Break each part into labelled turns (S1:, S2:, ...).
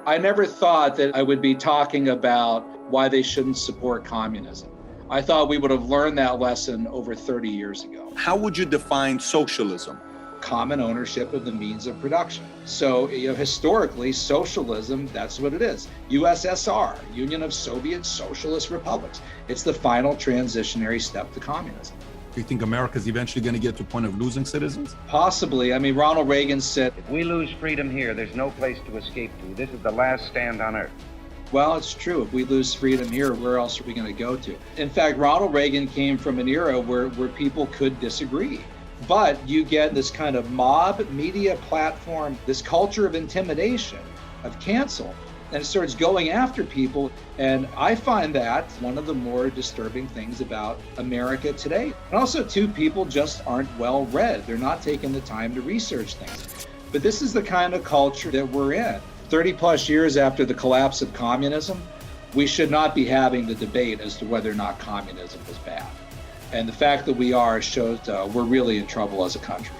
S1: I never thought that I would be talking about why they shouldn't support communism. I thought we would have learned that lesson over 30 years ago.
S2: How would you define socialism?
S1: Common ownership of the means of production. So, historically, socialism, that's what it is. USSR, Union of Soviet Socialist Republics. It's the final transitionary step to communism.
S2: Do you think America's eventually going to get to a point of losing citizens?
S1: Possibly. I mean, Ronald Reagan said,
S3: if we lose freedom here, there's no place to escape to. This is the last stand on earth.
S1: Well, it's true. If we lose freedom here, where else are we going to go to? In fact, Ronald Reagan came from an era where people could disagree. But you get this kind of mob media platform, this culture of intimidation, of cancel, and it starts going after people. And I find that one of the more disturbing things about America today. And also, too, people just aren't well read. They're not taking the time to research things. But this is the kind of culture that we're in. 30 plus years after the collapse of communism, we should not be having the debate as to whether or not communism was bad. And the fact that we are shows we're really in trouble as a country.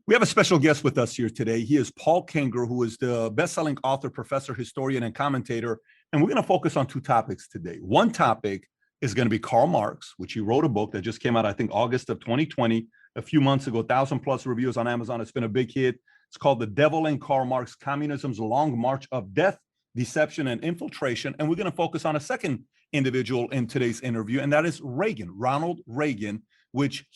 S2: We have a special guest with us here today. He is Paul Kenger, who is the best-selling author, professor, historian, and commentator. And we're going to focus on two topics today. One topic is going to be Karl Marx, which he wrote a book that just came out, I think, August of 2020, a few months ago, 1,000+ reviews on Amazon. It's been a big hit. It's called The Devil in Karl Marx, Communism's Long March of Death, Deception, and Infiltration. And we're going to focus on a second individual in today's interview, and that is Reagan, Ronald Reagan, which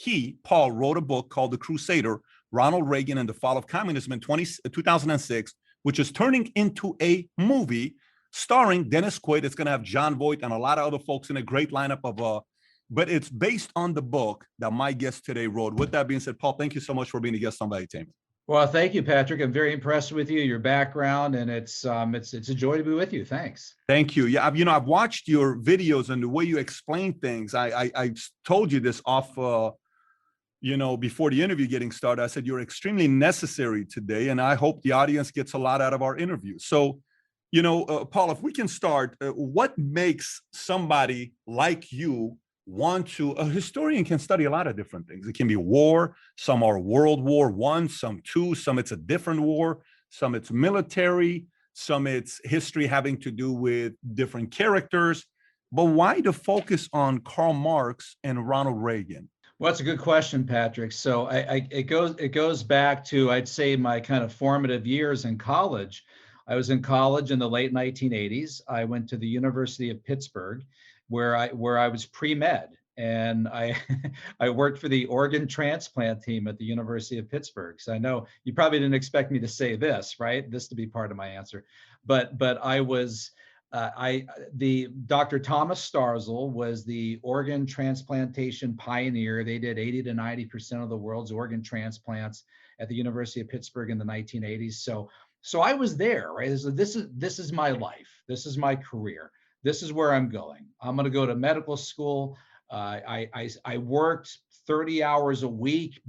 S2: Paul, wrote a book called The Crusader, Ronald Reagan and the Fall of Communism in 2006, which is turning into a movie starring Dennis Quaid. It's going to have John Voight and a lot of other folks in a great lineup of, but it's based on the book that my guest today wrote. With that being said, Paul, thank you so much for being a guest on Valuetainment.
S1: Well, thank you, Patrick. I'm very impressed with you, your background, and it's a joy to be with you. Thanks.
S2: Thank you. Yeah, I've watched your videos and the way you explain things. I told you this off, before the interview getting started. I said you're extremely necessary today, and I hope the audience gets a lot out of our interview. So, Paul, if we can start, what makes somebody like you a historian can study a lot of different things. It can be war, some are World War I, some II, some it's a different war, some it's military, some it's history having to do with different characters. But why the focus on Karl Marx and Ronald Reagan?
S1: Well, that's a good question, Patrick. So it goes back to, I'd say, my kind of formative years in college. I was in college in the late 1980s. I went to the University of Pittsburgh, where I was pre-med, and I worked for the organ transplant team at the University of Pittsburgh. So I know you probably didn't expect me to say this, right? This to be part of my answer, but I was Dr. Thomas Starzl was the organ transplantation pioneer. They did 80 to 90% of the world's organ transplants at the University of Pittsburgh in the 1980s. So I was there, right? This is my life. This is my career. This is where I'm going. I'm going to go to medical school. I worked 30 hours a week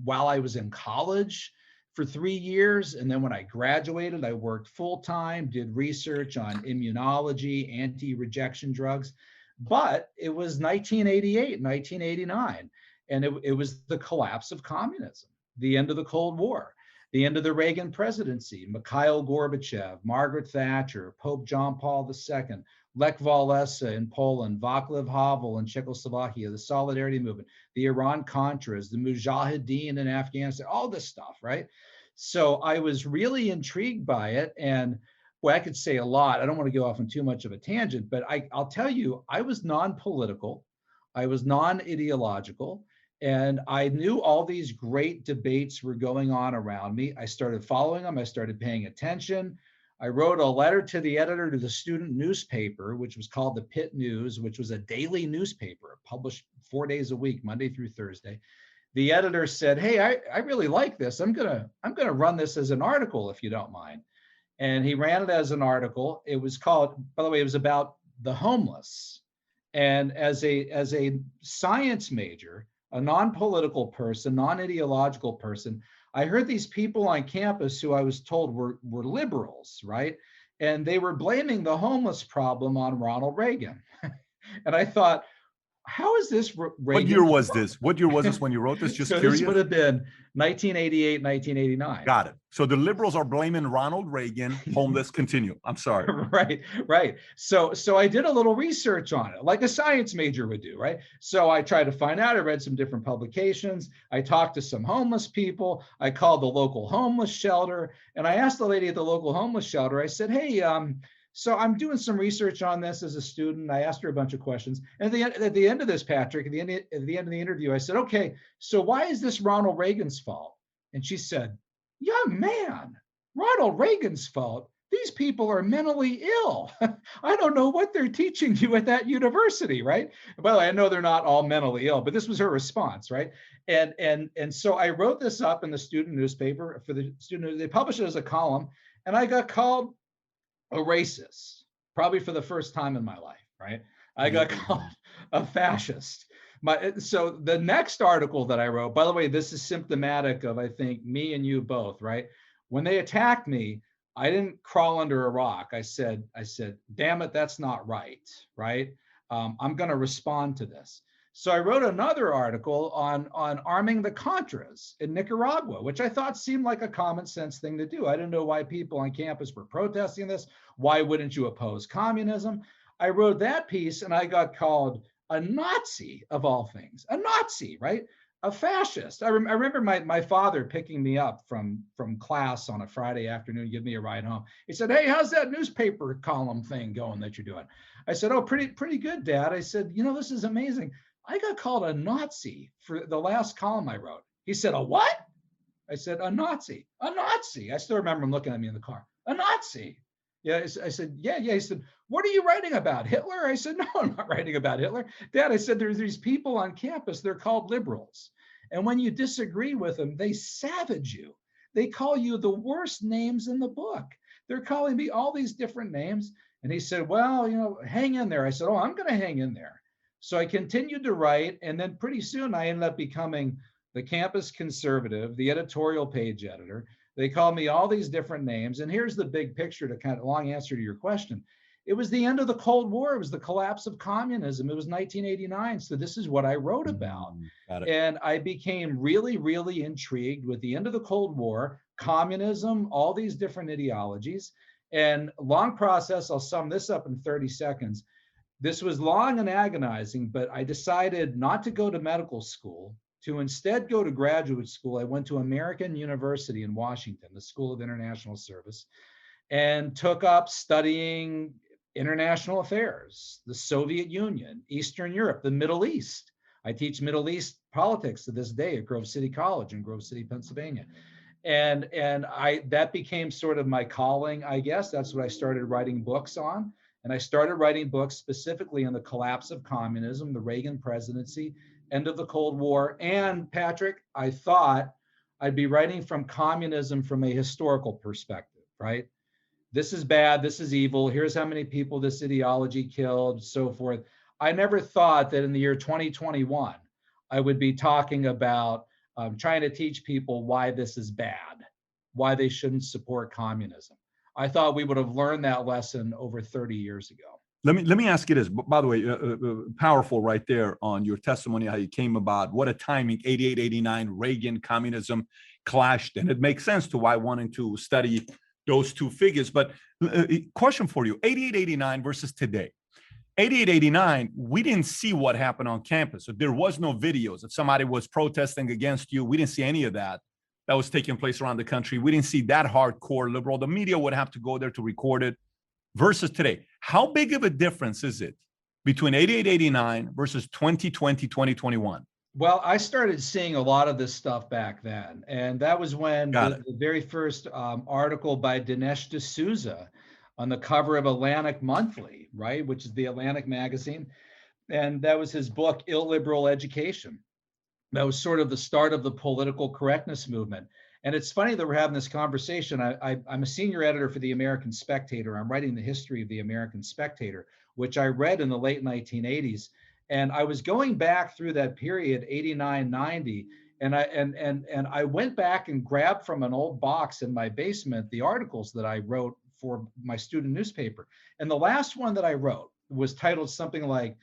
S1: while I was in college for 3 years. And then when I graduated, I worked full time, did research on immunology, anti-rejection drugs. But it was 1988, 1989, and it was the collapse of communism, the end of the Cold War, the end of the Reagan presidency, Mikhail Gorbachev, Margaret Thatcher, Pope John Paul II, Lech Walesa in Poland, Václav Havel in Czechoslovakia, the Solidarity Movement, the Iran-Contras, the Mujahideen in Afghanistan, all this stuff, right? So I was really intrigued by it. And boy, I could say a lot. I don't want to go off on too much of a tangent, but I'll tell you, I was non-political. I was non-ideological. And I knew all these great debates were going on around me. I started following them. I started paying attention. I wrote a letter to the editor to the student newspaper, which was called the Pitt News, which was a daily newspaper published 4 days a week, Monday through Thursday. The editor said, "Hey, I really like this. I'm gonna run this as an article if you don't mind." And he ran it as an article. It was called, by the way, it was about the homeless. And as a science major, a non-political person, non-ideological person, I heard these people on campus who I was told were liberals, right? And they were blaming the homeless problem on Ronald Reagan. And I thought, how is this Reagan?
S2: What year was this? What year was this when you wrote this? Just
S1: so
S2: curious.
S1: This would have been 1988, 1989.
S2: Got it. So the liberals are blaming Ronald Reagan. Homeless. Continue. I'm sorry.
S1: Right, right. So I did a little research on it, like a science major would do, right? So I tried to find out. I read some different publications. I talked to some homeless people. I called the local homeless shelter, and I asked the lady at the local homeless shelter. I said, "Hey, so I'm doing some research on this as a student." I asked her a bunch of questions. And at the end of this, Patrick, at the end of the interview, I said, "Okay, so why is this Ronald Reagan's fault?" And she said, "Young man, Ronald Reagan's fault? These people are mentally ill. I don't know what they're teaching you at that university," right? By the way, I know they're not all mentally ill, but this was her response, right? And so I wrote this up in the student newspaper for the student. They published it as a column, and I got called a racist, probably for the first time in my life, right? I got called a fascist. So the next article that I wrote, by the way, this is symptomatic of, I think, me and you both, right? When they attacked me, I didn't crawl under a rock. I said, damn it, that's not right, right? I'm going to respond to this. So I wrote another article on arming the Contras in Nicaragua, which I thought seemed like a common sense thing to do. I didn't know why people on campus were protesting this. Why wouldn't you oppose communism? I wrote that piece, and I got called a Nazi, of all things, a Nazi, right? A fascist. I remember my father picking me up from class on a Friday afternoon, give me a ride home. He said, "Hey, how's that newspaper column thing going that you're doing?" I said, "Oh, pretty good, Dad." I said, "You know, this is amazing. I got called a Nazi for the last column I wrote." He said, "A what?" I said, "A Nazi, a Nazi." I still remember him looking at me in the car. "A Nazi." Yeah, I said, yeah. He said, "What are you writing about, Hitler?" I said, "No, I'm not writing about Hitler, Dad." I said, "There's these people on campus, they're called liberals. And when you disagree with them, they savage you. They call you the worst names in the book. They're calling me all these different names." And he said, "Well, you know, hang in there." I said, "Oh, I'm going to hang in there." So I continued to write. And then pretty soon I ended up becoming the campus conservative, the editorial page editor. They called me all these different names. And here's the big picture to kind of long answer to your question. It was the end of the Cold War. It was the collapse of communism. It was 1989. So this is what I wrote about. And I became really, really intrigued with the end of the Cold War, communism, all these different ideologies. And long process, I'll sum this up in 30 seconds. This was long and agonizing, but I decided not to go to medical school, to instead go to graduate school. I went to American University in Washington, the School of International Service, and took up studying international affairs, the Soviet Union, Eastern Europe, the Middle East. I teach Middle East politics to this day at Grove City College in Grove City, Pennsylvania. And that became sort of my calling, I guess. That's what I started writing books on. And I started writing books specifically on the collapse of communism, the Reagan presidency, end of the Cold War. And Patrick, I thought I'd be writing from communism from a historical perspective, right? This is bad, this is evil, here's how many people this ideology killed, so forth. I never thought that in the year 2021, I would be talking about trying to teach people why this is bad, why they shouldn't support communism. I thought we would have learned that lesson over 30 years ago.
S2: Let me ask you this. By the way, powerful right there on your testimony, how you came about. What a timing, 88, 89, Reagan, communism clashed. And it makes sense to why wanting to study those two figures. But question for you, 88, 89 versus today. 88, 89, we didn't see what happened on campus. If there was no videos, if somebody was protesting against you, we didn't see any of that. That was taking place around the country. We didn't see that hardcore liberal. The media would have to go there to record it. Versus today, how big of a difference is it between 88, 89 versus 2020, 2021?
S1: Well, I started seeing a lot of this stuff back then. And that was when the very first article by Dinesh D'Souza on the cover of Atlantic Monthly, right, which is the Atlantic magazine. And that was his book, Illiberal Education. That was sort of the start of the political correctness movement. And it's funny that we're having this conversation. I'm a senior editor for the American Spectator. I'm writing the history of the American Spectator, which I read in the late 1980s. And I was going back through that period, 89, 90, and I went back and grabbed from an old box in my basement the articles that I wrote for my student newspaper. And the last one that I wrote was titled something like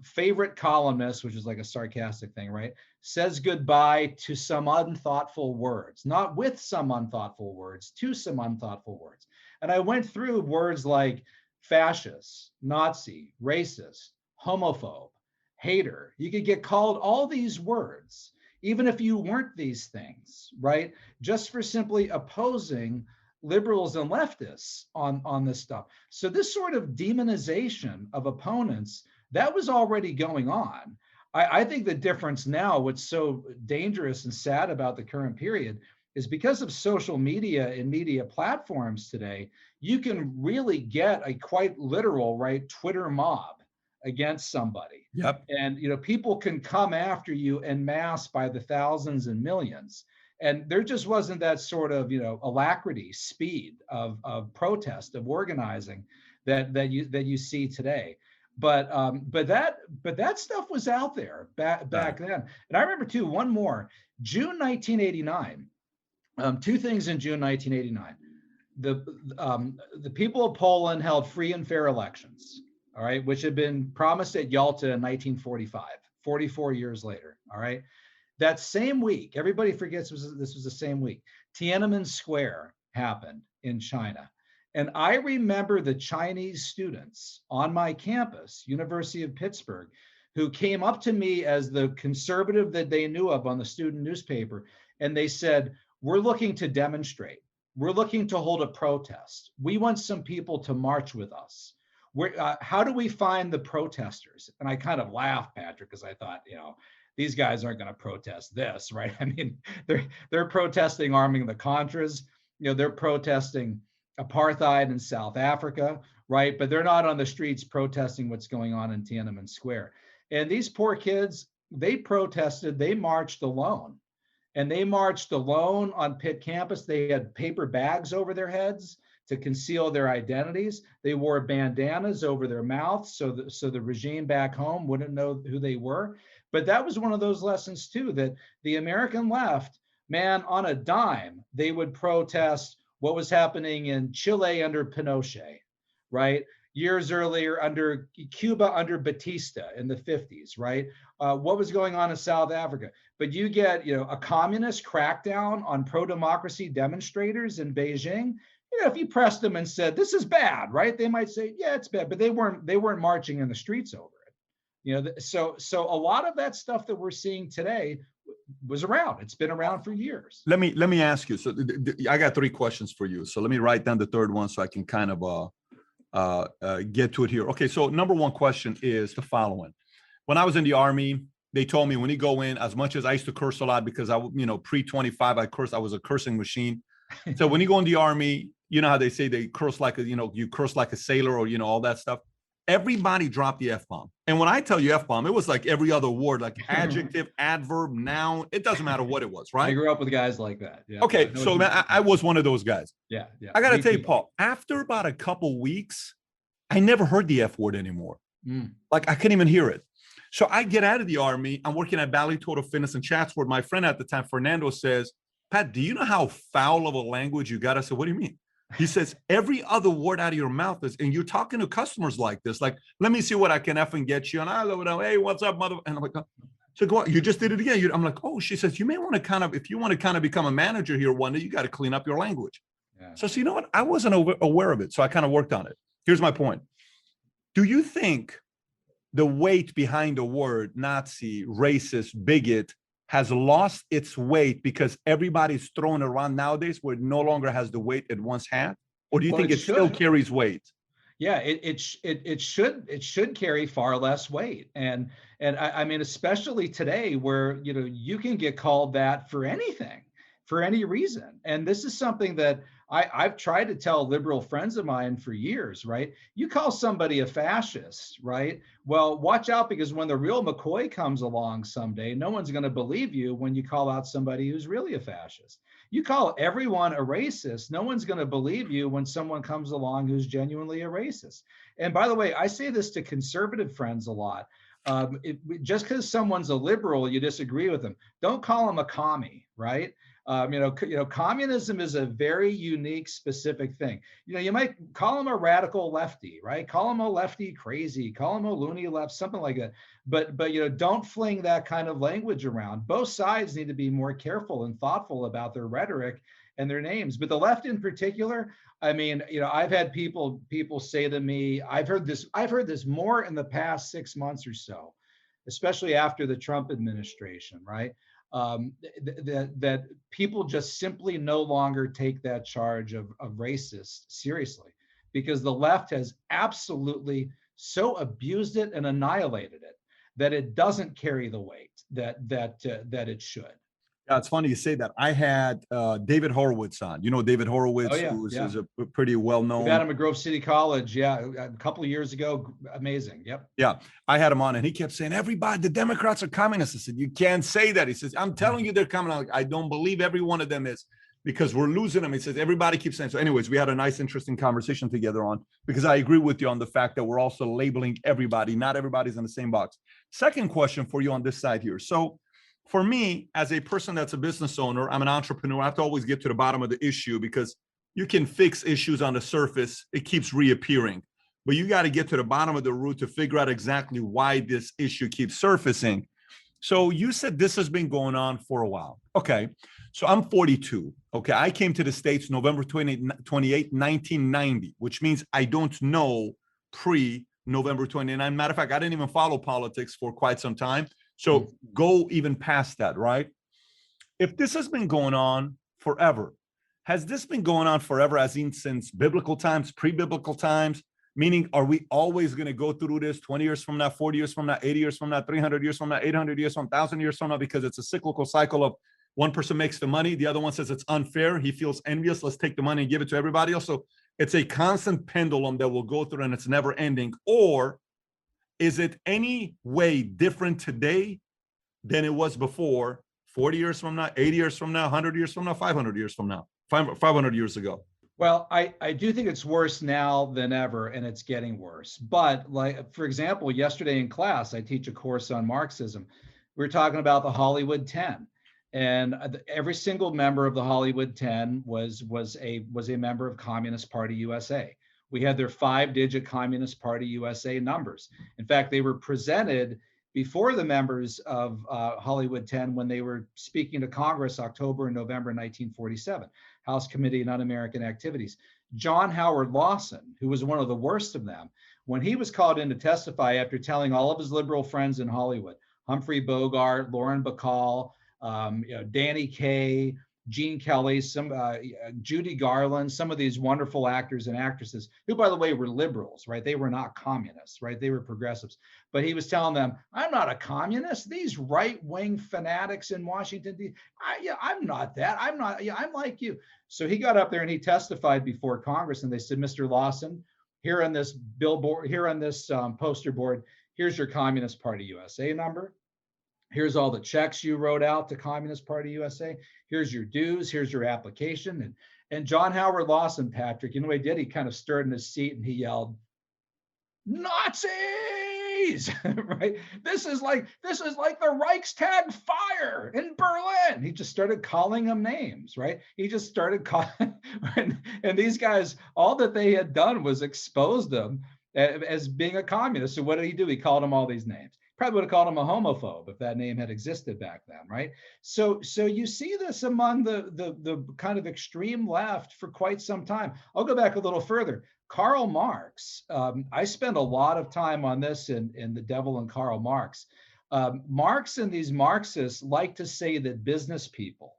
S1: Favorite columnist, which is like a sarcastic thing, right? Says goodbye to some unthoughtful words, not with some unthoughtful words, to some unthoughtful words. And I went through words like fascist, Nazi, racist, homophobe, hater. You could get called all these words, even if you weren't these things, right? Just for simply opposing liberals and leftists on this stuff. So this sort of demonization of opponents, that was already going on. I think the difference now, what's so dangerous and sad about the current period, is because of social media and media platforms today, you can really get a quite literal, right, Twitter mob against somebody.
S2: Yep.
S1: And people can come after you en masse by the thousands and millions. And there just wasn't that sort of alacrity, speed of protest, of organizing that you see today. But that stuff was out there back then. And I remember too, one more, June 1989. Two things in June 1989. The people of Poland held free and fair elections, all right, which had been promised at Yalta in 1945, 44 years later, all right. That same week, everybody forgets this was the same week, Tiananmen Square happened in China. And I remember the Chinese students on my campus, University of Pittsburgh, who came up to me as the conservative that they knew of on the student newspaper. And they said, we're looking to demonstrate. We're looking to hold a protest. We want some people to march with us. How do we find the protesters? And I kind of laughed, Patrick, because I thought, these guys aren't going to protest this, right? I mean, they're protesting arming the Contras. They're protesting apartheid in South Africa, right? But they're not on the streets protesting what's going on in Tiananmen Square. And these poor kids, they protested, they marched alone. And they marched alone on Pitt campus. They had paper bags over their heads to conceal their identities. They wore bandanas over their mouths so the regime back home wouldn't know who they were. But that was one of those lessons too, that the American left, man, on a dime, they would protest what was happening in Chile under Pinochet, right? Years earlier under Cuba under Batista in the 50s, right? What was going on in South Africa? But you get, a communist crackdown on pro-democracy demonstrators in Beijing. If you pressed them and said, this is bad, right? They might say, yeah, it's bad, but they weren't marching in the streets over it. So a lot of that stuff that we're seeing today was around. It's been around for years.
S2: Let me ask you. So I got three questions for you. So let me write down the third one so I can kind of get to it here. Okay. So number one question is the following. When I was in the Army, they told me when you go in, as much as I used to curse a lot because I, pre-25, I was a cursing machine. So when you go in the Army, you know how they say they curse like you curse like a sailor or, all that stuff. Everybody dropped the F-bomb. And when I tell you F-bomb, it was like every other word, like adjective, adverb, noun. It doesn't matter what it was, right?
S1: I grew up with guys like that. Yeah.
S2: Okay. So I was one of those guys.
S1: Yeah.
S2: I got to tell you, Paul, after about a couple weeks, I never heard the F word anymore. Like I couldn't even hear it. So I get out of the Army. I'm working at Valley Total Fitness in Chatsworth. My friend at the time, Fernando, says, Pat, do you know how foul of a language you got? I said, what do you mean? He says, every other word out of your mouth is, and you're talking to customers like this, like, let me see what I can effing get you. And I love it. Hey, what's up, mother? And I'm like, so go on. You just did it again. I'm like, oh, she says, you may want to if you want to kind of become a manager here one day, you got to clean up your language. Yeah. So you know what? I wasn't aware of it. So I kind of worked on it. Here's my point. Do you think the weight behind the word Nazi, racist, bigot has lost its weight because everybody's throwing around nowadays where it no longer has the weight it once had? Or do you think it still carries weight?
S1: Yeah, it should carry far less weight. And I mean, especially today where, you can get called that for anything, for any reason. And this is something that I've tried to tell liberal friends of mine for years, right? You call somebody a fascist, right? Well, watch out, because when the real McCoy comes along someday, no one's going to believe you when you call out somebody who's really a fascist. You call everyone a racist, no one's going to believe you when someone comes along who's genuinely a racist. And by the way, I say this to conservative friends a lot. Just because someone's a liberal, you disagree with them, don't call them a commie. right? Communism is a very unique, specific thing. You might call him a radical lefty, right? Call him a lefty crazy, call him a loony left, something like that. But don't fling that kind of language around. Both sides need to be more careful and thoughtful about their rhetoric and their names. But the left in particular, I mean, I've had people say to me, I've heard this more in the past 6 months or so, especially after the Trump administration, right? That people just simply no longer take that charge of racist seriously, because the left has absolutely so abused it and annihilated it that it doesn't carry the weight that it should.
S2: Yeah, it's funny you say that. I had David Horowitz on. You know David Horowitz,
S1: Oh, yeah,
S2: who is
S1: yeah.
S2: a pretty well-known.
S1: We've had him at Grove City College, yeah, a couple of years ago. Amazing, yep.
S2: Yeah, I had him on, and he kept saying, "Everybody, the Democrats are communists." I said, "You can't say that." He says, "I'm telling you, they're coming." I don't believe every one of them is, because we're losing them. He says, "Everybody keeps saying." So, anyways, we had a nice, interesting conversation together on, because I agree with you on the fact that we're also labeling everybody. Not everybody's in the same box. Second question for you on this side here. So, for me, as a person that's a business owner, I'm an entrepreneur. I have to always get to the bottom of the issue, because you can fix issues on the surface. It keeps reappearing, but you got to get to the bottom of the root to figure out exactly why this issue keeps surfacing. So you said this has been going on for a while. Okay. So I'm 42. Okay. I came to the States November 28, 1990, which means I don't know pre-November 29. Matter of fact, I didn't even follow politics for quite some time. So go even past that, right? If this has been going on forever, has this been going on forever, as in since biblical times, pre-biblical times? Meaning, are we always going to go through this 20 years from now, 40 years from now, 80 years from now, 300 years from now, 800 years from now, 1,000 years from now, because it's a cyclical cycle of one person makes the money, the other one says it's unfair, he feels envious, let's take the money and give it to everybody else. So it's a constant pendulum that will go through and it's never ending. Or is it any way different today than it was before, 40 years from now, 80 years from now, 100 years from now, 500 years from now, 500 years ago?
S1: Well, I do think it's worse now than ever, and it's getting worse. But like, for example, yesterday in class, I teach a course on Marxism. We were talking about the Hollywood 10, and every single member of the Hollywood 10 was a member of Communist Party USA. We had their 5-digit Communist Party USA numbers. In fact, they were presented before the members of Hollywood 10 when they were speaking to Congress October and November 1947, House Committee on Un-American Activities. John Howard Lawson, who was one of the worst of them, when he was called in to testify after telling all of his liberal friends in Hollywood, Humphrey Bogart, Lauren Bacall, Danny Kaye, Gene Kelly, Judy Garland, some of these wonderful actors and actresses, who, by the way, were liberals, right? They were not communists, right? They were progressives. But he was telling them, I'm not a communist. These right-wing fanatics in Washington, I'm not that. I'm like you. So he got up there and he testified before Congress, and they said, Mr. Lawson, here on this billboard, here on this poster board, here's your Communist Party USA number. Here's all the checks you wrote out to Communist Party USA. Here's your dues. Here's your application. And John Howard Lawson, Patrick, you know what he did? He kind of stirred in his seat and he yelled, Nazis, right? This is like the Reichstag fire in Berlin. He just started calling them names, right? He just started calling, and these guys, all that they had done was expose them as being a communist. So what did he do? He called them all these names. Probably would have called him a homophobe if that name had existed back then, right? So you see this among the kind of extreme left for quite some time. I'll go back a little further. Karl Marx, I spend a lot of time on this in The Devil and Karl Marx. Marx and these Marxists like to say that business people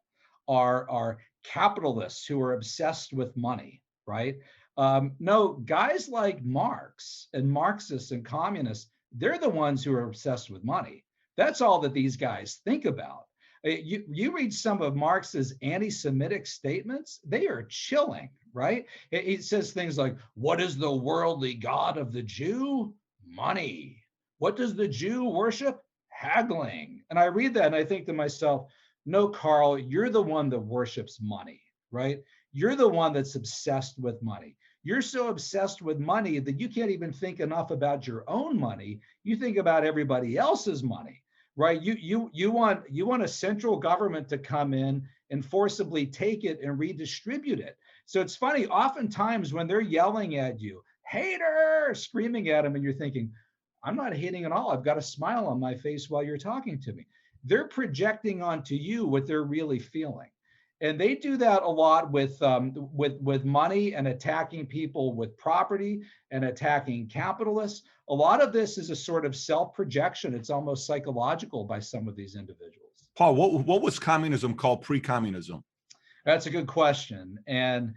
S1: are capitalists who are obsessed with money, right? No, guys like Marx and Marxists and communists, they're the ones who are obsessed with money. That's all that these guys think about. You read some of Marx's anti-Semitic statements, they are chilling, right? He says things like, what is the worldly god of the Jew? Money. What does the Jew worship? Haggling. And I read that and I think to myself, no, Karl, you're the one that worships money, right? You're the one that's obsessed with money. You're so obsessed with money that you can't even think enough about your own money. You think about everybody else's money. right? You want a central government to come in and forcibly take it and redistribute it. So it's funny, oftentimes when they're yelling at you, hater, screaming at them, and you're thinking, I'm not hating at all. I've got a smile on my face while you're talking to me. They're projecting onto you what they're really feeling. And they do that a lot with money and attacking people with property and attacking capitalists. A lot of this is a sort of self-projection. It's almost psychological by some of these individuals.
S2: Paul, what was communism called pre-communism?
S1: That's a good question. And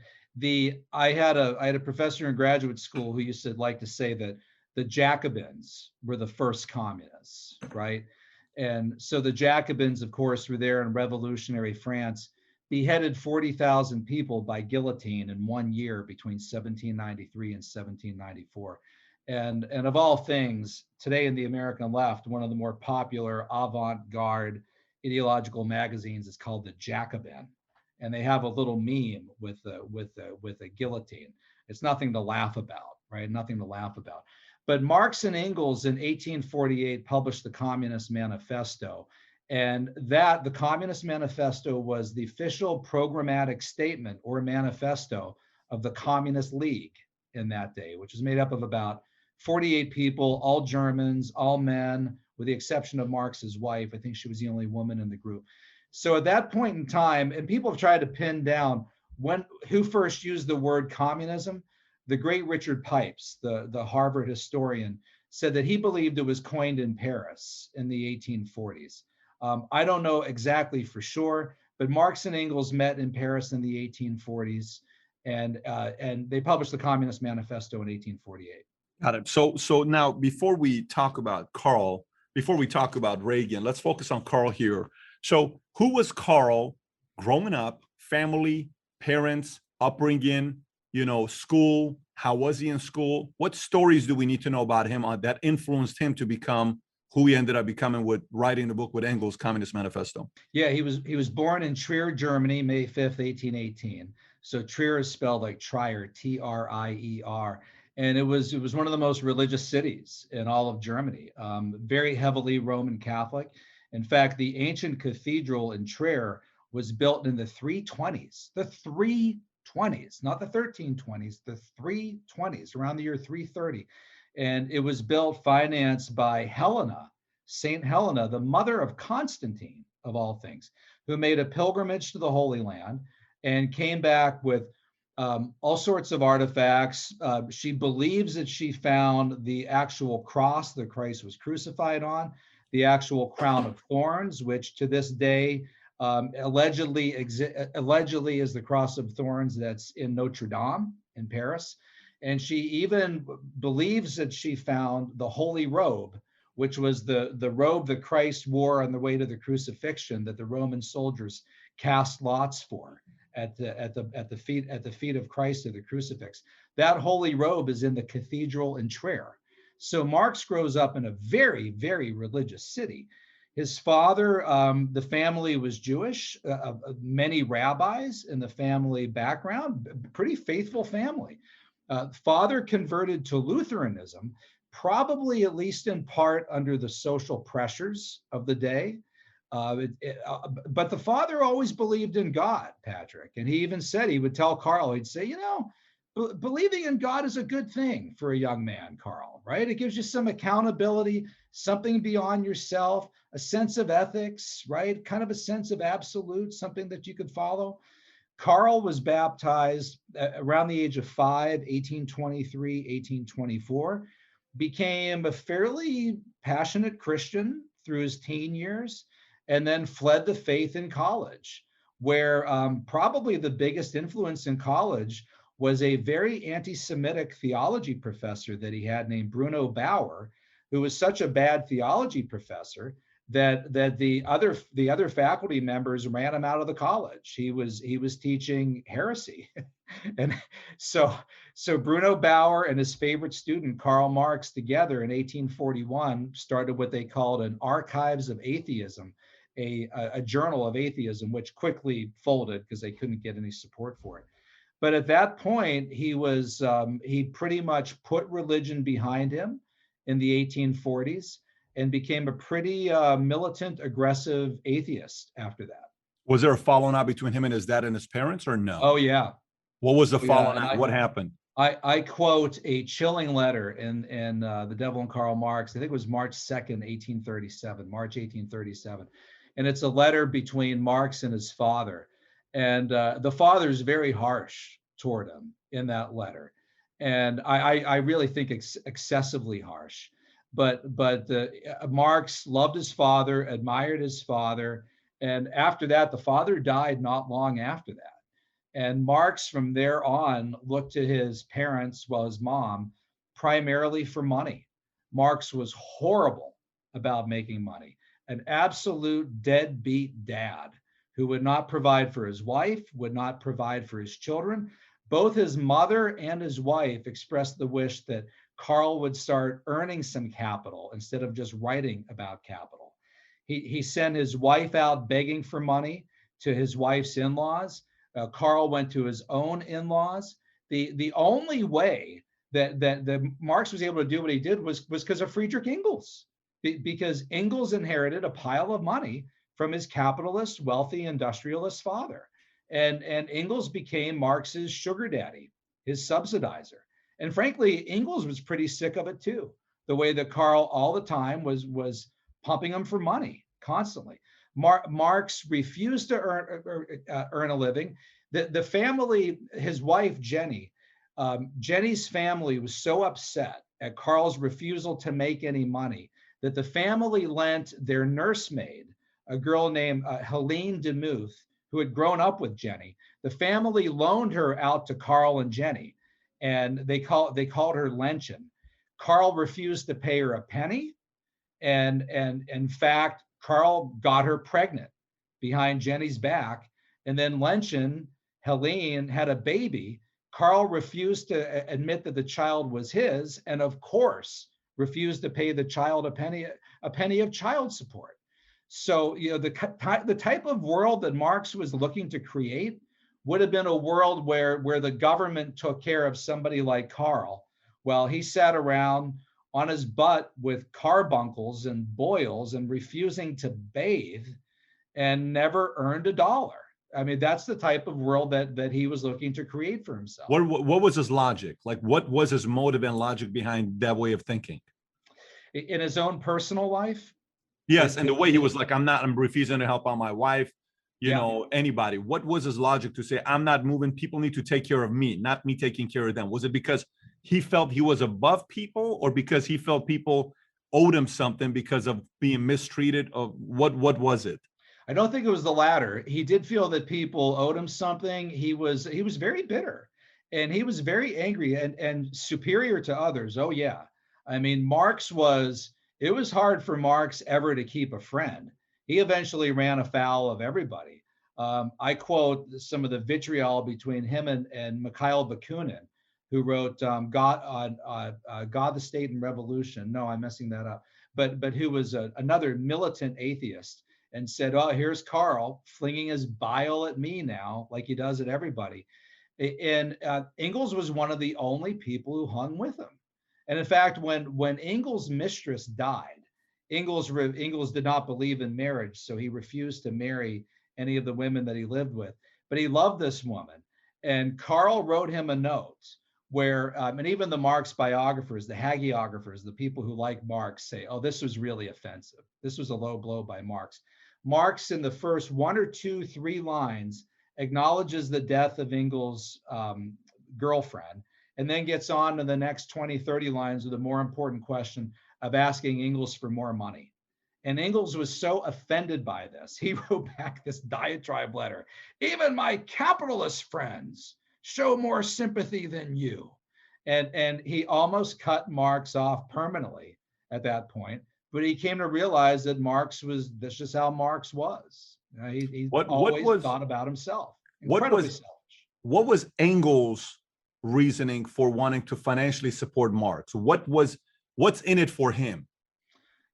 S1: I had a professor in graduate school who used to like to say that the Jacobins were the first communists, right? And so the Jacobins, of course, were there in revolutionary France, beheaded 40,000 people by guillotine in 1 year between 1793 and 1794. And of all things, today in the American left, one of the more popular avant-garde ideological magazines is called The Jacobin, and they have a little meme with a guillotine. It's nothing to laugh about, right? Nothing to laugh about. But Marx and Engels in 1848 published the Communist Manifesto, and the Communist Manifesto was the official programmatic statement or manifesto of the Communist League in that day, which was made up of about 48 people, all Germans, all men, with the exception of Marx's wife. I think she was the only woman in the group. So at that point in time, and people have tried to pin down who first used the word communism. The great Richard Pipes, the Harvard historian, said that he believed it was coined in Paris in the 1840s. I don't know exactly for sure, but Marx and Engels met in Paris in the 1840s, and they published the Communist Manifesto in 1848.
S2: Got it. So now, before we talk about Carl, before we talk about Reagan, let's focus on Carl here. So who was Carl growing up, family, parents, upbringing, school? How was he in school? What stories do we need to know about him that influenced him to become who he ended up becoming with writing the book with Engels, Communist Manifesto?
S1: Yeah, he was born in Trier, Germany, May 5th, 1818. So Trier is spelled like Trier, Trier. And it was one of the most religious cities in all of Germany, very heavily Roman Catholic. In fact, the ancient cathedral in Trier was built in the 320s, not the 1320s, the 320s, around the year 330. And it was built, financed by Helena, Saint Helena, the mother of Constantine, of all things, who made a pilgrimage to the Holy Land and came back with all sorts of artifacts. She believes that she found the actual cross that Christ was crucified on, the actual crown of thorns, which to this day allegedly is the cross of thorns that's in Notre Dame in Paris. And she even believes that she found the holy robe, which was the robe that Christ wore on the way to the crucifixion that the Roman soldiers cast lots for at the feet of Christ at the crucifix. That holy robe is in the cathedral in Trier. So Marx grows up in a very, very religious city. His father, the family was Jewish, many rabbis in the family background, pretty faithful family. Father converted to Lutheranism, probably at least in part under the social pressures of the day. But the father always believed in God, Patrick. And he even said, he would tell Carl, he'd say, believing in God is a good thing for a young man, Carl, right? It gives you some accountability, something beyond yourself, a sense of ethics, right? Kind of a sense of absolute, something that you could follow. Carl was baptized around the age of 5, 1823, 1824, became a fairly passionate Christian through his teen years, and then fled the faith in college, where probably the biggest influence in college was a very anti-Semitic theology professor that he had named Bruno Bauer, who was such a bad theology professor that the other faculty members ran him out of the college. He was teaching heresy. And so Bruno Bauer and his favorite student, Karl Marx, together in 1841 started what they called an Archives of Atheism, a journal of atheism, which quickly folded because they couldn't get any support for it. But at that point, he pretty much put religion behind him in the 1840s. and became a pretty militant, aggressive atheist after that.
S2: Was there a falling out between him and his dad and his parents, or no?
S1: Oh yeah,
S2: What was the
S1: oh yeah.
S2: falling
S1: And
S2: out? What happened?
S1: I quote a chilling letter in The Devil and Karl Marx. I think it was March 2nd, 1837, March 1837. And it's a letter between Marx and his father. And the father is very harsh toward him in that letter. And I really think excessively harsh. But Marx loved his father, admired his father. And after that, the father died not long after that. And Marx, from there on, looked to his parents, well, his mom, primarily for money. Marx was horrible about making money, an absolute deadbeat dad who would not provide for his wife, would not provide for his children. Both his mother and his wife expressed the wish that Karl would start earning some capital instead of just writing about capital. He sent his wife out begging for money to his wife's in-laws. Karl went to his own in-laws. The only way that Marx was able to do what he did was because of Friedrich Engels, because Engels inherited a pile of money from his capitalist, wealthy industrialist father, and Engels became Marx's sugar daddy, his subsidizer. And frankly, Engels was pretty sick of it too, the way that Karl all the time was pumping him for money constantly. Marx refused to earn a living. The family, his wife, Jenny, Jenny's family was so upset at Karl's refusal to make any money that the family lent their nursemaid, a girl named Helene DeMuth, who had grown up with Jenny. The family loaned her out to Karl and Jenny, and they called her Lenchen. Karl refused to pay her a penny, and in fact, Karl got her pregnant behind Jenny's back. And then Lenchen, Helene, had a baby. Karl refused to admit that the child was his, and of course, refused to pay the child a penny of child support. So, the type of world that Marx was looking to create would have been a world where the government took care of somebody like Karl, while he sat around on his butt with carbuncles and boils and refusing to bathe and never earned a dollar. I mean, that's the type of world that he was looking to create for himself.
S2: What was his logic? Like, what was his motive and logic behind that way of thinking?
S1: In his own personal life?
S2: Yes, and the way he was like, I'm refusing to help out my wife,
S1: Yeah.
S2: anybody. What was his logic to say, I'm not moving, people need to take care of me, not me taking care of them? Was it because he felt he was above people, or because he felt people owed him something because of being mistreated? Or what was it?
S1: I don't think it was the latter. He did feel that people owed him something. He was very bitter, and he was very angry and superior to others. Oh yeah. I mean, it was hard for Marx ever to keep a friend. He eventually ran afoul of everybody. I quote some of the vitriol between him and Mikhail Bakunin, who wrote God, the State and Revolution. No, I'm messing that up. But who was another militant atheist, and said, "Oh, here's Karl flinging his bile at me now, like he does at everybody." And Engels was one of the only people who hung with him. And in fact, when Engels' mistress died, Engels did not believe in marriage, so he refused to marry any of the women that he lived with. But he loved this woman, and Karl wrote him a note where, and even the Marx biographers, the hagiographers, the people who like Marx say, "Oh, this was really offensive. This was a low blow by Marx." Marx, in the first 1 or 2, 3 lines, acknowledges the death of Engels' girlfriend, and then gets on to the next 20, 30 lines with a more important question of asking Engels for more money. And Engels was so offended by this, he wrote back this diatribe letter: "Even my capitalist friends show more sympathy than you." And he almost cut Marx off permanently at that point. But he came to realize that that's just how Marx was. He always thought about himself. Incredibly selfish.
S2: What was Engels' reasoning for wanting to financially support Marx? What's in it for him?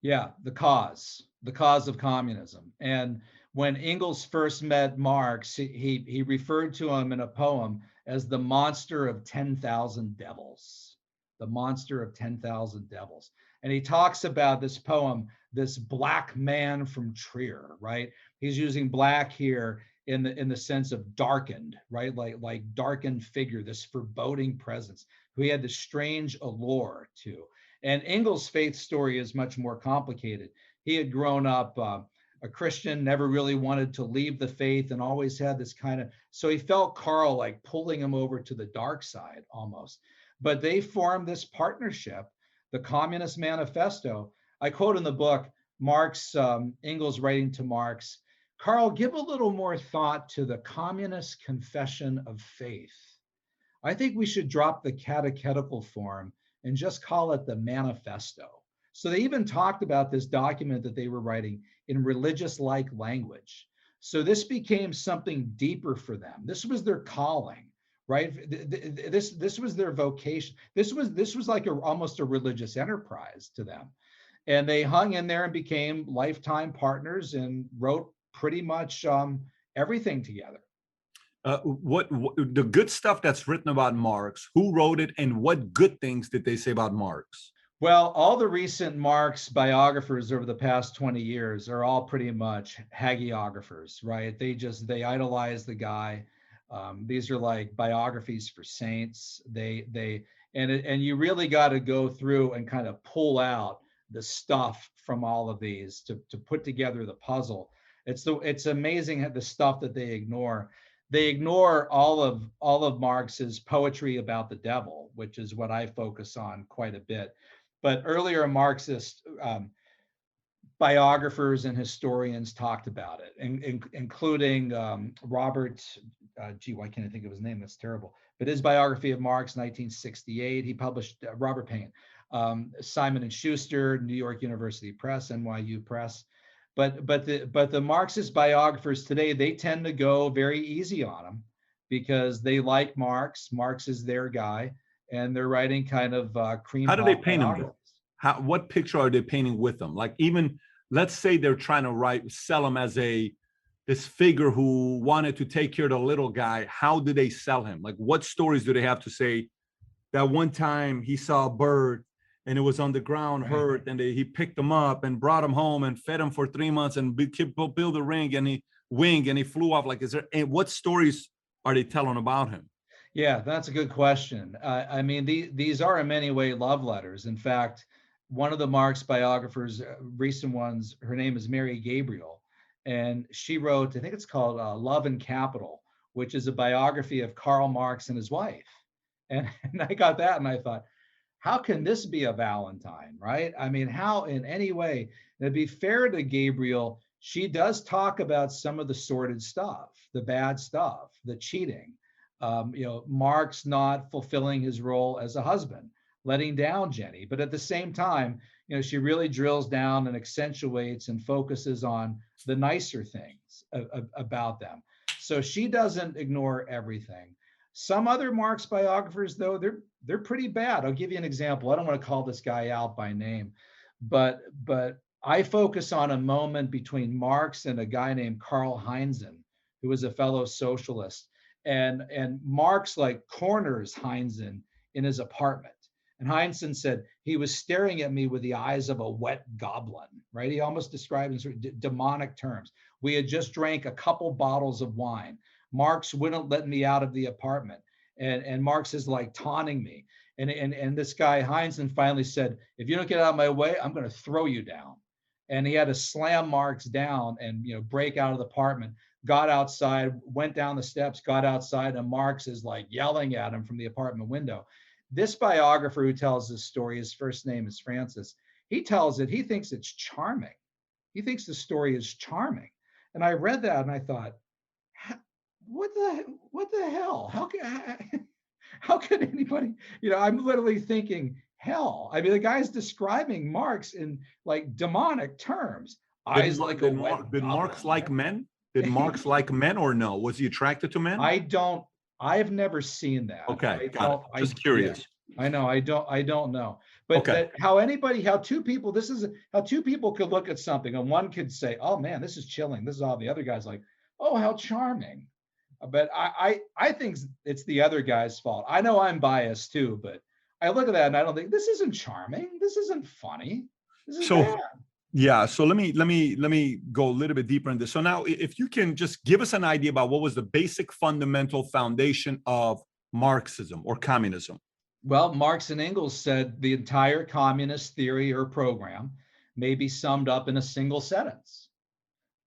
S1: Yeah, the cause of communism. And when Engels first met Marx, he referred to him in a poem as the monster of 10,000 devils. The monster of 10,000 devils. And he talks about this poem, this black man from Trier, right? He's using black here in the sense of darkened, right? Like darkened figure, this foreboding presence who he had this strange allure to. And Engels' faith story is much more complicated. He had grown up a Christian, never really wanted to leave the faith, and always had this kind of, so he felt Carl like pulling him over to the dark side almost. But they formed this partnership, the Communist Manifesto. I quote in the book, Marx, Engels writing to Marx, Carl, give a little more thought to the Communist Confession of Faith. I think we should drop the catechetical form and just call it the manifesto. So they even talked about this document that they were writing in religious-like language. So this became something deeper for them. This was their calling, right? This was their vocation. This was like almost a religious enterprise to them. And they hung in there and became lifetime partners and wrote pretty much everything together.
S2: What the good stuff that's written about Marx, who wrote it, and what good things did they say about Marx?
S1: Well, all the recent Marx biographers over the past 20 years are all pretty much hagiographers, right? They idolize the guy. These are like biographies for saints. And you really got to go through and kind of pull out the stuff from all of these to put together the puzzle. It's amazing the stuff that they ignore. They ignore all of Marx's poetry about the devil, which is what I focus on quite a bit. But earlier Marxist biographers and historians talked about it, including Robert, why can't I think of his name? That's terrible. But his biography of Marx, 1968, he published Robert Payne, Simon and Schuster, New York University Press, NYU Press. But the Marxist biographers today, they tend to go very easy on him because they like Marx. Marx is their guy, and they're writing kind of cream.
S2: How do they paint him? What picture are they painting with them? Like, even let's say they're trying to sell him as this figure who wanted to take care of the little guy. How do they sell him? Like, what stories do they have to say? That one time he saw a bird and it was on the ground hurt, and he picked him up and brought him home and fed him for 3 months and built a ring and he flew off. Like, what stories are they telling about him?
S1: Yeah, that's a good question. I mean, these are in many ways love letters. In fact, one of the Marx biographers, recent ones, her name is Mary Gabriel, and she wrote, I think it's called Love and Capital, which is a biography of Karl Marx and his wife. And I got that and I thought, how can this be a Valentine, right? I mean, how in any way? And to be fair to Gabriel, she does talk about some of the sordid stuff, the bad stuff, the cheating, Marx not fulfilling his role as a husband, letting down Jenny. But at the same time, she really drills down and accentuates and focuses on the nicer things about them. So she doesn't ignore everything. Some other Marx biographers, though, they're pretty bad. I'll give you an example. I don't want to call this guy out by name, but I focus on a moment between Marx and a guy named Karl Heinzen, who was a fellow socialist. And Marx like corners Heinzen in his apartment. And Heinzen said he was staring at me with the eyes of a wet goblin, right? He almost described in sort of demonic terms. We had just drank a couple bottles of wine. Marx wouldn't let me out of the apartment. And Marx is like taunting me. And this guy Heinzen finally said, if you don't get out of my way, I'm going to throw you down. And he had to slam Marx down and break out of the apartment, got outside, went down the steps, got outside, and Marx is like yelling at him from the apartment window. This biographer who tells this story, his first name is Francis, he tells it, he thinks it's charming. He thinks the story is charming. And I read that and I thought, what the hell? How could anybody, I'm literally thinking, hell. I mean, the guy's describing Marx in like demonic terms. Eyes like a wet.
S2: Did Marx like men? Did Marx like men or no? Was he attracted to men?
S1: I've never seen that.
S2: Okay, got it. Just curious.
S1: Yeah, I know. I don't know. But okay. How two people could look at something and one could say, oh man, this is chilling. This is all. The other guy's like, oh, how charming. But I think it's the other guy's fault. I know I'm biased too, but I look at that and I don't think this isn't charming. This isn't funny. This is
S2: So
S1: bad.
S2: yeah, so let me go a little bit deeper in this. So now, if you can just give us an idea about what was the basic fundamental foundation of Marxism or communism.
S1: Well, Marx and Engels said the entire communist theory or program may be summed up in a single sentence: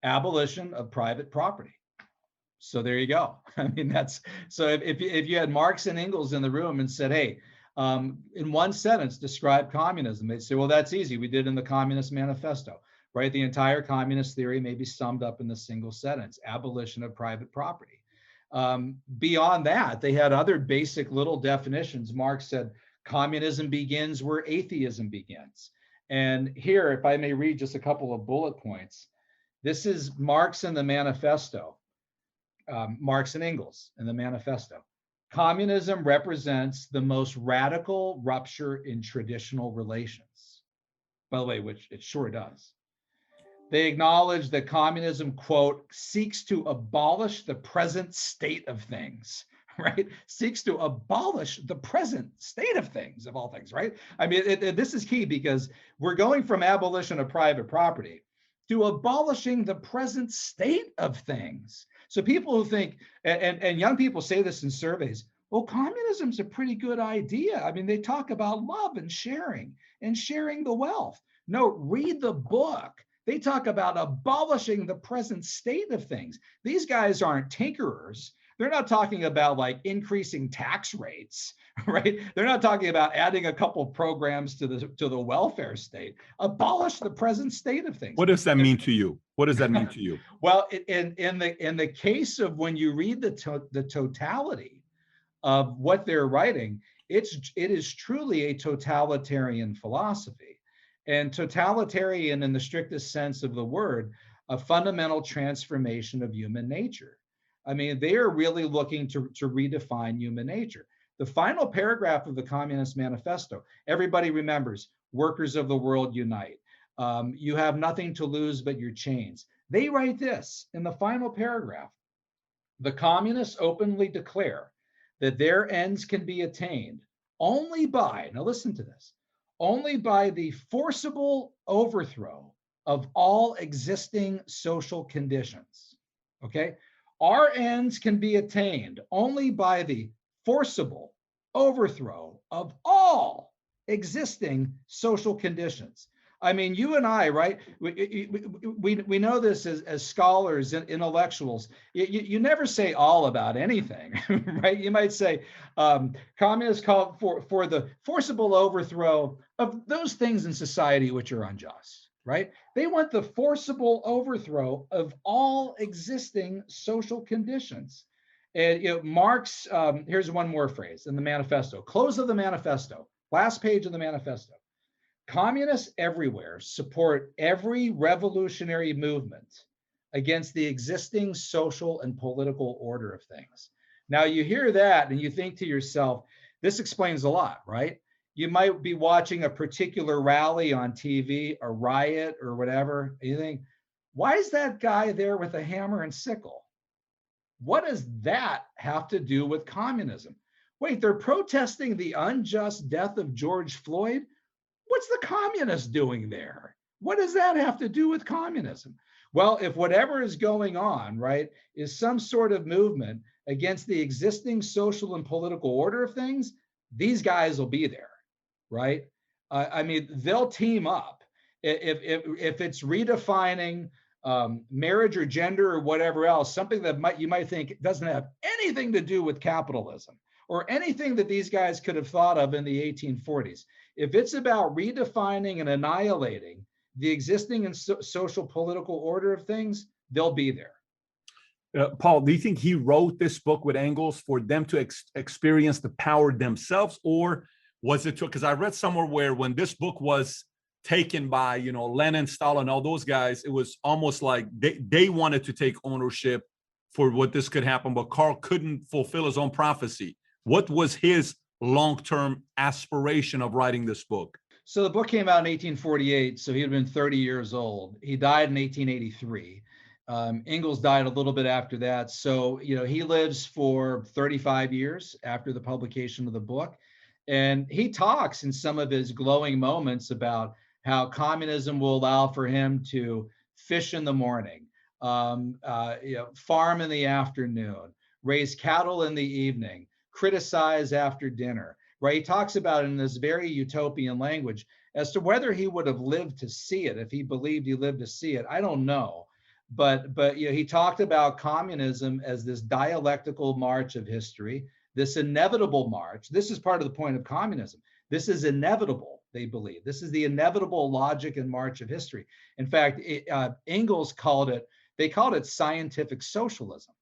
S1: abolition of private property. So there you go. I mean, that's so if you had Marx and Engels in the room and said, hey, in one sentence, describe communism, they'd say, well, that's easy. We did in the Communist Manifesto, right? The entire communist theory may be summed up in the single sentence: abolition of private property. Beyond that, they had other basic little definitions. Marx said communism begins where atheism begins. And here, if I may read just a couple of bullet points, this is Marx in the Manifesto, Marx and Engels in the Manifesto. Communism represents the most radical rupture in traditional relations. By the way, which it sure does. They acknowledge that communism, quote, seeks to abolish the present state of things, right? Seeks to abolish the present state of things, of all things, right? I mean, this is key because we're going from abolition of private property to abolishing the present state of things. So people who think, and young people say this in surveys, well, communism's a pretty good idea. I mean, they talk about love and sharing the wealth. No, read the book. They talk about abolishing the present state of things. These guys aren't tinkerers. They're not talking about like increasing tax rates, right? They're not talking about adding a couple of programs to the welfare state. Abolish the present state of things.
S2: What does that mean to you? What does that mean to you?
S1: Well, in the case of when you read the totality of what they're writing, it is truly a totalitarian philosophy. And totalitarian, in the strictest sense of the word, a fundamental transformation of human nature. I mean, they are really looking to redefine human nature. The final paragraph of the Communist Manifesto, everybody remembers, workers of the world unite. You have nothing to lose but your chains. They write this in the final paragraph: the communists openly declare that their ends can be attained only by, now listen to this, only by the forcible overthrow of all existing social conditions. Okay? Our ends can be attained only by the forcible overthrow of all existing social conditions. I mean, you and I, right? We know this as scholars and intellectuals. You never say all about anything, right? You might say communists call for the forcible overthrow of those things in society which are unjust, right? They want the forcible overthrow of all existing social conditions. And Marx, here's one more phrase in the manifesto, close of the manifesto, last page of the manifesto. Communists everywhere support every revolutionary movement against the existing social and political order of things. Now you hear that and you think to yourself, this explains a lot, right? You might be watching a particular rally on TV, a riot or whatever. And you think, why is that guy there with a hammer and sickle? What does that have to do with communism? Wait, they're protesting the unjust death of George Floyd? What's the communist doing there? What does that have to do with communism? Well, if whatever is going on, right, is some sort of movement against the existing social and political order of things, these guys will be there, right? I mean, they'll team up. If it's redefining marriage or gender or whatever else, something that you might think doesn't have anything to do with capitalism or anything that these guys could have thought of in the 1840s. If it's about redefining and annihilating the existing and social political order of things, they'll be there.
S2: Paul, do you think he wrote this book with Engels for them to experience the power themselves, or was it because I read somewhere where when this book was taken by Lenin, Stalin, all those guys, it was almost like they wanted to take ownership for what this could happen, but Karl couldn't fulfill his own prophecy. What was his long-term aspiration of writing this book?
S1: So the book came out in 1848, so he had been 30 years old. He died in 1883. Engels died a little bit after that. So, he lives for 35 years after the publication of the book. And he talks in some of his glowing moments about how communism will allow for him to fish in the morning, farm in the afternoon, raise cattle in the evening, criticize after dinner, right? He talks about it in this very utopian language. As to whether he would have lived to see it, if he believed he lived to see it, I don't know. But he talked about communism as this dialectical march of history, this inevitable march. This is part of the point of communism. This is inevitable, they believe. This is the inevitable logic and march of history. In fact, Engels called it scientific socialism.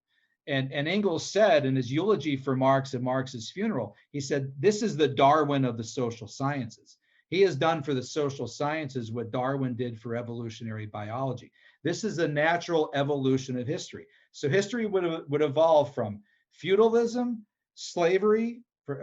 S1: And Engels said in his eulogy for Marx at Marx's funeral, he said, this is the Darwin of the social sciences. He has done for the social sciences what Darwin did for evolutionary biology. This is the natural evolution of history. So history would evolve from feudalism, slavery,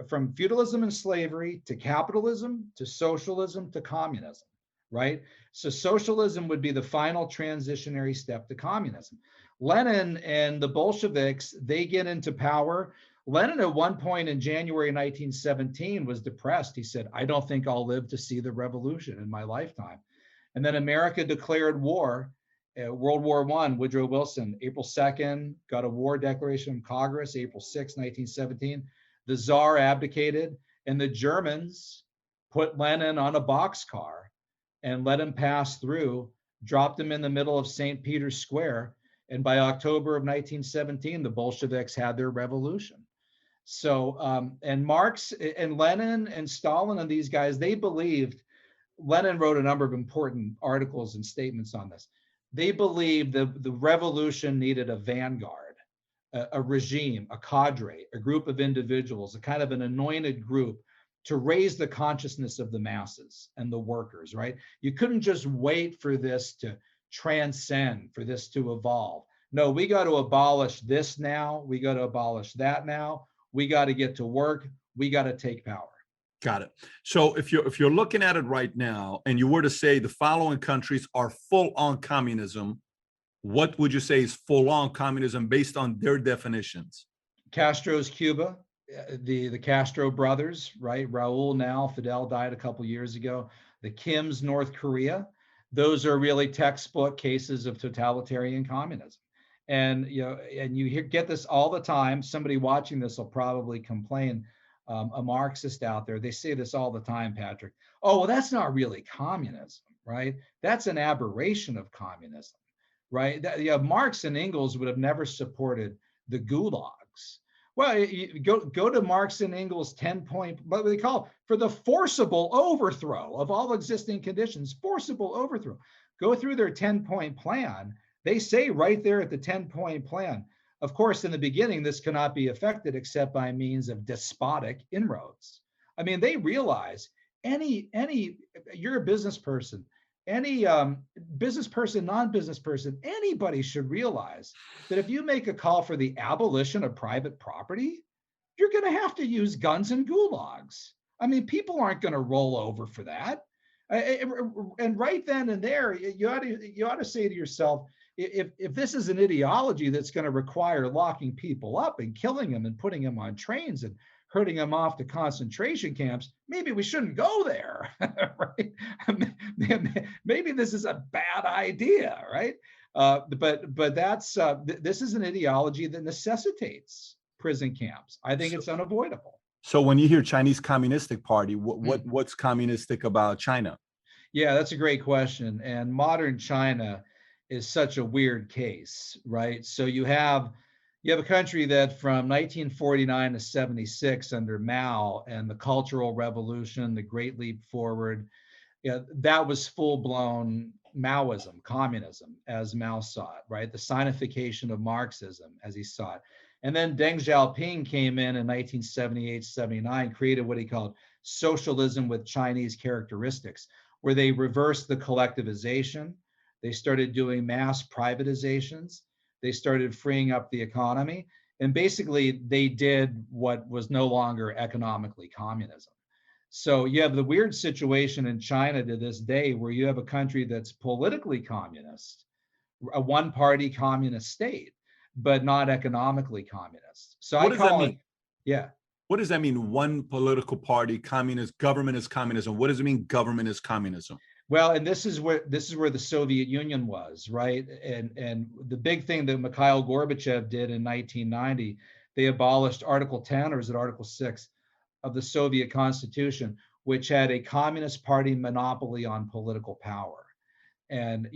S1: from feudalism and slavery to capitalism, to socialism, to communism, right? So socialism would be the final transitionary step to communism. Lenin and the Bolsheviks, they get into power. Lenin at one point in January 1917 was depressed. He said, I don't think I'll live to see the revolution in my lifetime. And then America declared war, World War I, Woodrow Wilson, April 2nd, got a war declaration from Congress, April 6, 1917. The Tsar abdicated, and the Germans put Lenin on a boxcar and let him pass through, dropped him in the middle of St. Peter's Square. And by October of 1917, the Bolsheviks had their revolution. So, and Marx and Lenin and Stalin and these guys, they believed, Lenin wrote a number of important articles and statements on this. They believed the revolution needed a vanguard, a regime, a cadre, a group of individuals, a kind of an anointed group to raise the consciousness of the masses and the workers, right? You couldn't just wait for this to transcend, for this to evolve. No, we got to abolish this now. We got to abolish that now. We got to get to work. We got to take power.
S2: Got it. So if you're looking at it right now and you were to say the following countries are full on communism, what would you say is full on communism based on their definitions?
S1: Castro's Cuba, the Castro brothers, right? Raul now, Fidel died a couple years ago. The Kim's North Korea. Those are really textbook cases of totalitarian communism. And you get this all the time. Somebody watching this will probably complain. A Marxist out there, they say this all the time, Patrick. Oh, well, that's not really communism, right? That's an aberration of communism, right? Marx and Engels would have never supported the gulags. Well, you go to Marx and Engels' 10-point, what they call it, for the forcible overthrow of all existing conditions, forcible overthrow. Go through their 10-point plan. They say right there at the 10-point plan, of course, in the beginning, this cannot be effected except by means of despotic inroads. I mean, they realize you're a business person, any business person, non-business person, anybody should realize that if you make a call for the abolition of private property, you're going to have to use guns and gulags. I mean, people aren't going to roll over for that. And right then and there, you ought to say to yourself, if this is an ideology that's going to require locking people up and killing them and putting them on trains and herding them off to concentration camps, maybe we shouldn't go there, right? Maybe this is a bad idea, right? But that's this is an ideology that necessitates prison camps. I think it's unavoidable.
S2: So when you hear Chinese Communistic Party, what's communistic about China?
S1: Yeah, that's a great question. And modern China is such a weird case, right? So you have a country that from 1949 to 76 under Mao and the Cultural Revolution, the Great Leap Forward, that was full-blown Maoism, communism, as Mao saw it, right? The sinification of Marxism as he saw it. And then Deng Xiaoping came in 1978, 79, created what he called socialism with Chinese characteristics, where they reversed the collectivization. They started doing mass privatizations. They started freeing up the economy. And basically, they did what was no longer economically communism. So you have the weird situation in China to this day where you have a country that's politically communist, a one-party communist state, but not economically communist. So
S2: what does that mean?
S1: Yeah.
S2: What does that mean? One political party, communist, government is communism. What does it mean, government is communism?
S1: Well, and this is where the Soviet Union was, right? And the big thing that Mikhail Gorbachev did in 1990, they abolished Article 10, or is it Article 6 of the Soviet Constitution, which had a communist party monopoly on political power. And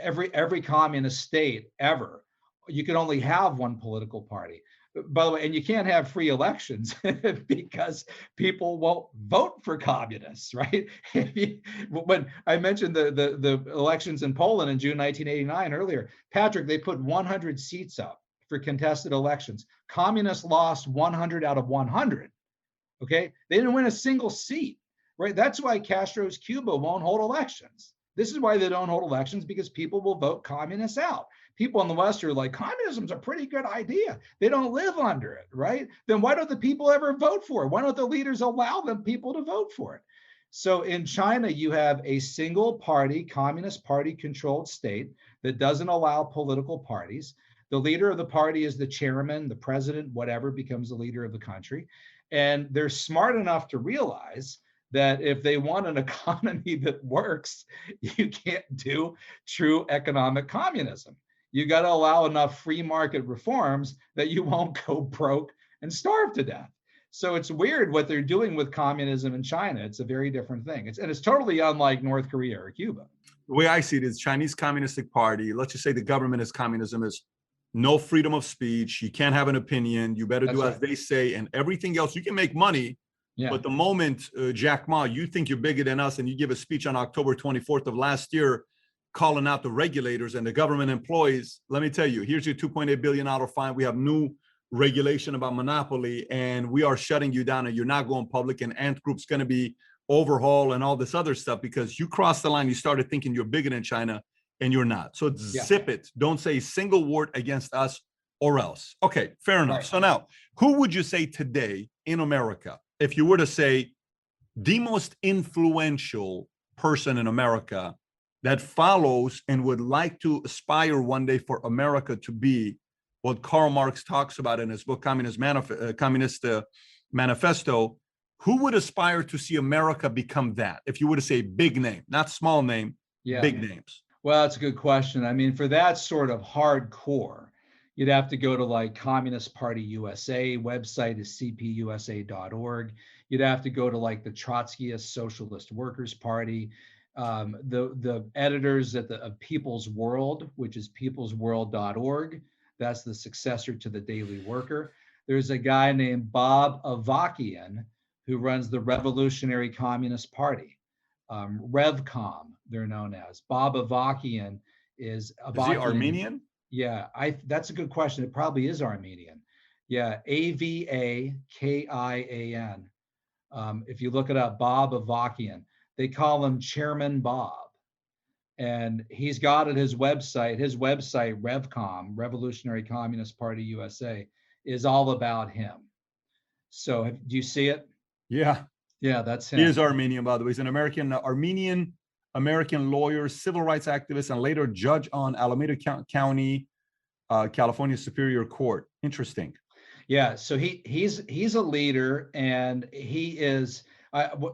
S1: every communist state ever, you can only have one political party. By the way, and you can't have free elections because people won't vote for communists, right? When I mentioned the elections in Poland in June 1989 earlier, Patrick, they put 100 seats up for contested elections. Communists lost 100 out of 100. Okay, they didn't win a single seat, right? That's why Castro's Cuba won't hold elections. This is why they don't hold elections, because people will vote communists out. People in the West are like, communism's a pretty good idea. They don't live under it, right? Then why don't the people ever vote for it? Why don't the leaders allow them people to vote for it? So in China, you have a single party, communist party controlled state that doesn't allow political parties. The leader of the party is the chairman, the president, whatever, becomes the leader of the country. And they're smart enough to realize that if they want an economy that works, you can't do true economic communism. You got to allow enough free market reforms that you won't go broke and starve to death. So it's weird what they're doing with communism in China. It's a very different thing. It's totally unlike North Korea or Cuba.
S2: The way I see it is Chinese Communistic Party, let's just say the government is communism, is no freedom of speech. You can't have an opinion. You better do as they say, and everything else. You can make money, but the moment, Jack Ma, you think you're bigger than us and you give a speech on October 24th of last year calling out the regulators and the government employees, let me tell you, here's your $2.8 billion fine. We have new regulation about monopoly and we are shutting you down and you're not going public, and Ant Group's going to be overhauled and all this other stuff because you crossed the line. You started thinking you're bigger than China and you're not. So zip it. Don't say a single word against us or else. Okay, fair enough. Right. So now, who would you say today in America, if you were to say the most influential person in America that follows and would like to aspire one day for America to be what Karl Marx talks about in his book, Communist Manifesto, who would aspire to see America become that? If you were to say big name, not small name, big names.
S1: Well, that's a good question. I mean, for that sort of hardcore, you'd have to go to like Communist Party USA, website is cpusa.org. You'd have to go to like the Trotskyist Socialist Workers Party. The editors of People's World, which is peoplesworld.org. That's the successor to the Daily Worker. There's a guy named Bob Avakian who runs the Revolutionary Communist Party, Revcom, they're known as. Bob Avakian is
S2: he Armenian?
S1: Yeah, that's a good question. It probably is Armenian. Yeah, Avakian. If you look it up, Bob Avakian. They call him Chairman Bob. And he's got at his website, Revcom, Revolutionary Communist Party USA, is all about him. So do you see it?
S2: Yeah.
S1: Yeah, that's him.
S2: He is Armenian, by the way. He's an Armenian lawyer, civil rights activist, and later judge on Alameda County, California Superior Court. Interesting.
S1: Yeah, so he's a leader, and he is,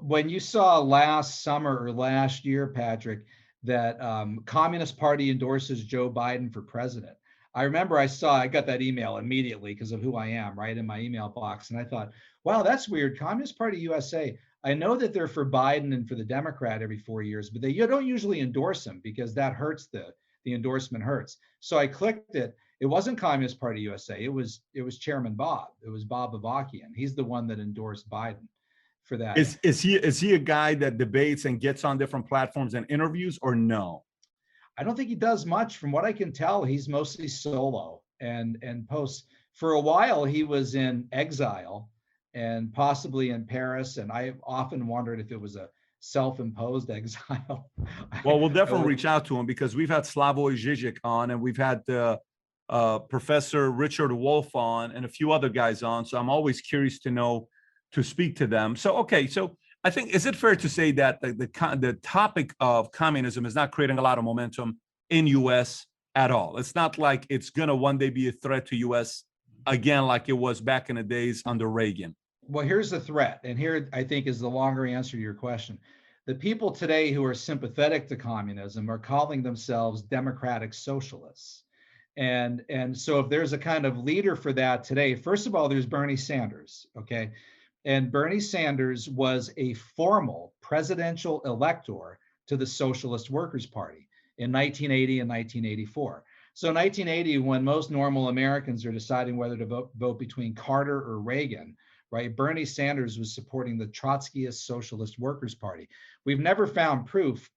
S1: when you saw last summer or last year, Patrick, that Communist Party endorses Joe Biden for president. I remember I got that email immediately because of who I am, right, in my email box. And I thought, wow, that's weird. Communist Party USA, I know that they're for Biden and for the Democrat every 4 years, but you don't usually endorse them because that hurts, the endorsement hurts. So I clicked it. It wasn't Communist Party USA. It was Chairman Bob. It was Bob Avakian. He's the one that endorsed Biden for that.
S2: Is he a guy that debates and gets on different platforms and interviews, or no?
S1: I don't think he does much. From what I can tell, he's mostly solo and posts. For a while, he was in exile and possibly in Paris. And I often wondered if it was a self-imposed exile.
S2: Well, we'll definitely reach out to him because we've had Slavoj Žižek on and we've had Professor Richard Wolff on and a few other guys on. So I'm always curious to speak to them. So, okay. So I think, is it fair to say that the topic of communism is not creating a lot of momentum in U.S. at all? It's not like it's going to one day be a threat to U.S. again, like it was back in the days under Reagan.
S1: Well, here's the threat, and here I think is the longer answer to your question. The people today who are sympathetic to communism are calling themselves democratic socialists. And so if there's a kind of leader for that today, first of all, there's Bernie Sanders, okay? And Bernie Sanders was a formal presidential elector to the Socialist Workers' Party in 1980 and 1984. So 1980, when most normal Americans are deciding whether to vote between Carter or Reagan, right? Bernie Sanders was supporting the Trotskyist Socialist Workers' Party. We've never found proof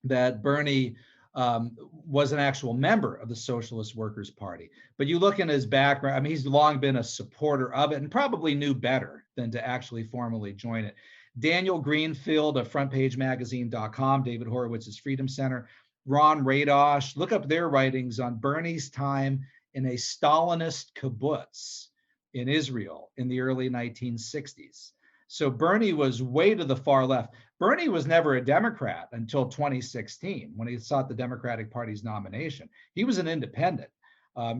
S1: that Bernie was an actual member of the Socialist Workers' Party. But you look in his background, I mean, he's long been a supporter of it and probably knew better than to actually formally join it. Daniel Greenfield of frontpagemagazine.com, David Horowitz's Freedom Center, Ron Radosh, look up their writings on Bernie's time in a Stalinist kibbutz in Israel in the early 1960s. So Bernie was way to the far left. Bernie was never a Democrat until 2016 when he sought the Democratic Party's nomination. He was an independent.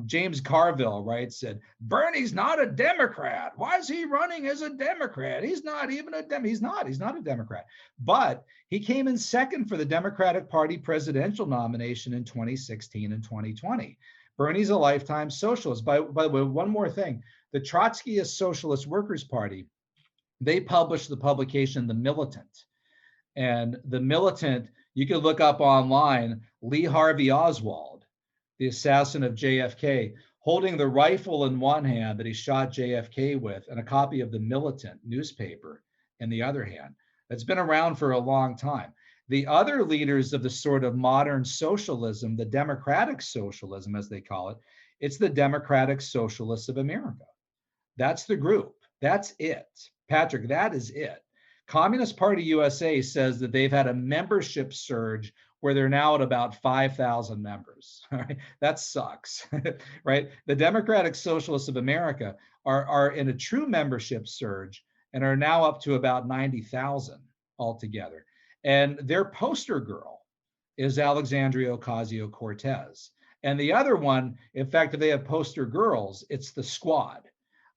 S1: James Carville, right, said, Bernie's not a Democrat. Why is he running as a Democrat? He's not even a He's not a Democrat. But he came in second for the Democratic Party presidential nomination in 2016 and 2020. Bernie's a lifetime socialist. By the way, one more thing. The Trotskyist Socialist Workers' Party, they published the publication The Militant. And The Militant, you can look up online, Lee Harvey Oswald, the assassin of JFK, holding the rifle in one hand that he shot JFK with and a copy of The Militant newspaper in the other hand. That's been around for a long time. The other leaders of the sort of modern socialism, the democratic socialism, as they call it, it's the Democratic Socialists of America. That's the group. That's it. Patrick, that is it. Communist Party USA says that they've had a membership surge where they're now at about 5,000 members. Right? That sucks, right? The Democratic Socialists of America are in a true membership surge and are now up to about 90,000 altogether. And their poster girl is Alexandria Ocasio-Cortez. And the other one, in fact, if they have poster girls, it's the Squad.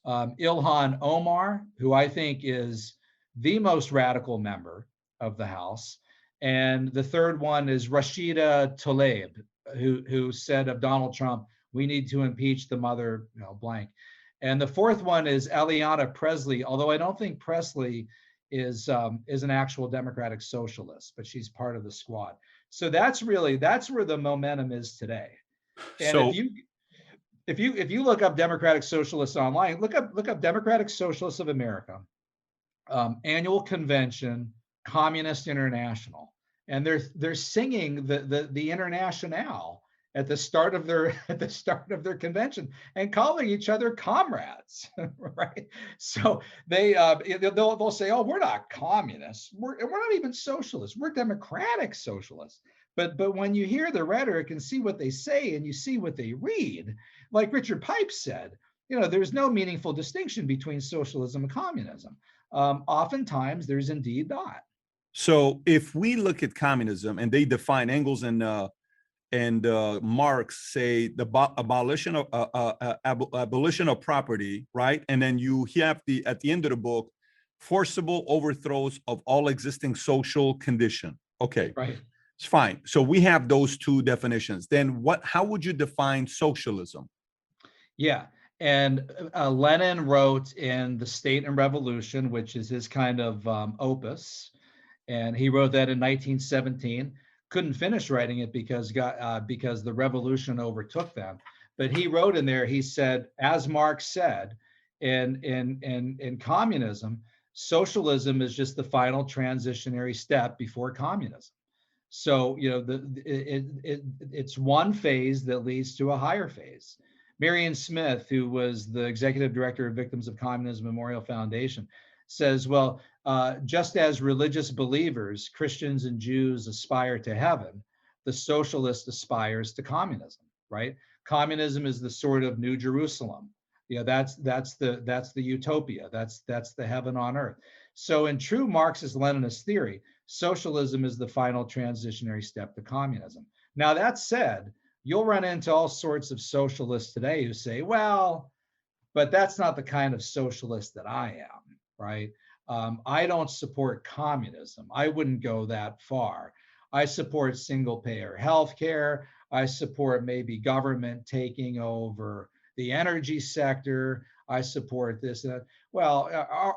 S1: Ilhan Omar, who I think is the most radical member of the House. And the third one is Rashida Tlaib, who said of Donald Trump, we need to impeach the mother, blank. And the fourth one is Ayanna Pressley, although I don't think Pressley is an actual democratic socialist, but she's part of the Squad. So that's where the momentum is today. And
S2: So
S1: if you look up Democratic Socialists online, look up Democratic Socialists of America, annual convention, Communist International, and they're singing the Internationale at the start of their convention and calling each other comrades, right? So they'll say, oh, we're not communists, we're not even socialists, we're democratic socialists. But when you hear the rhetoric and see what they say and you see what they read, like Richard Pipes said, there's no meaningful distinction between socialism and communism. Oftentimes, there's indeed not.
S2: So if we look at communism, and they define Engels and Marx say the abolition of property, right? And then you have at the end of the book, forcible overthrows of all existing social condition. Okay,
S1: right.
S2: It's fine. So we have those two definitions. Then how would you define socialism?
S1: Yeah. And Lenin wrote in The State and Revolution, which is his kind of opus, and he wrote that in 1917. Couldn't finish writing it because the revolution overtook them. But he wrote in there, he said, as Marx said, in communism, socialism is just the final transitionary step before communism. So it's one phase that leads to a higher phase. Marion Smith, who was the executive director of Victims of Communism Memorial Foundation, says, well, just as religious believers, Christians and Jews aspire to heaven, the socialist aspires to communism, right? Communism is the sort of New Jerusalem. That's the utopia. That's the heaven on earth. So in true Marxist-Leninist theory, socialism is the final transitionary step to communism. Now, that said, you'll run into all sorts of socialists today who say, well, but that's not the kind of socialist that I am. right? I don't support communism. I wouldn't go that far. I support single payer healthcare. I support maybe government taking over the energy sector. I support this. Well,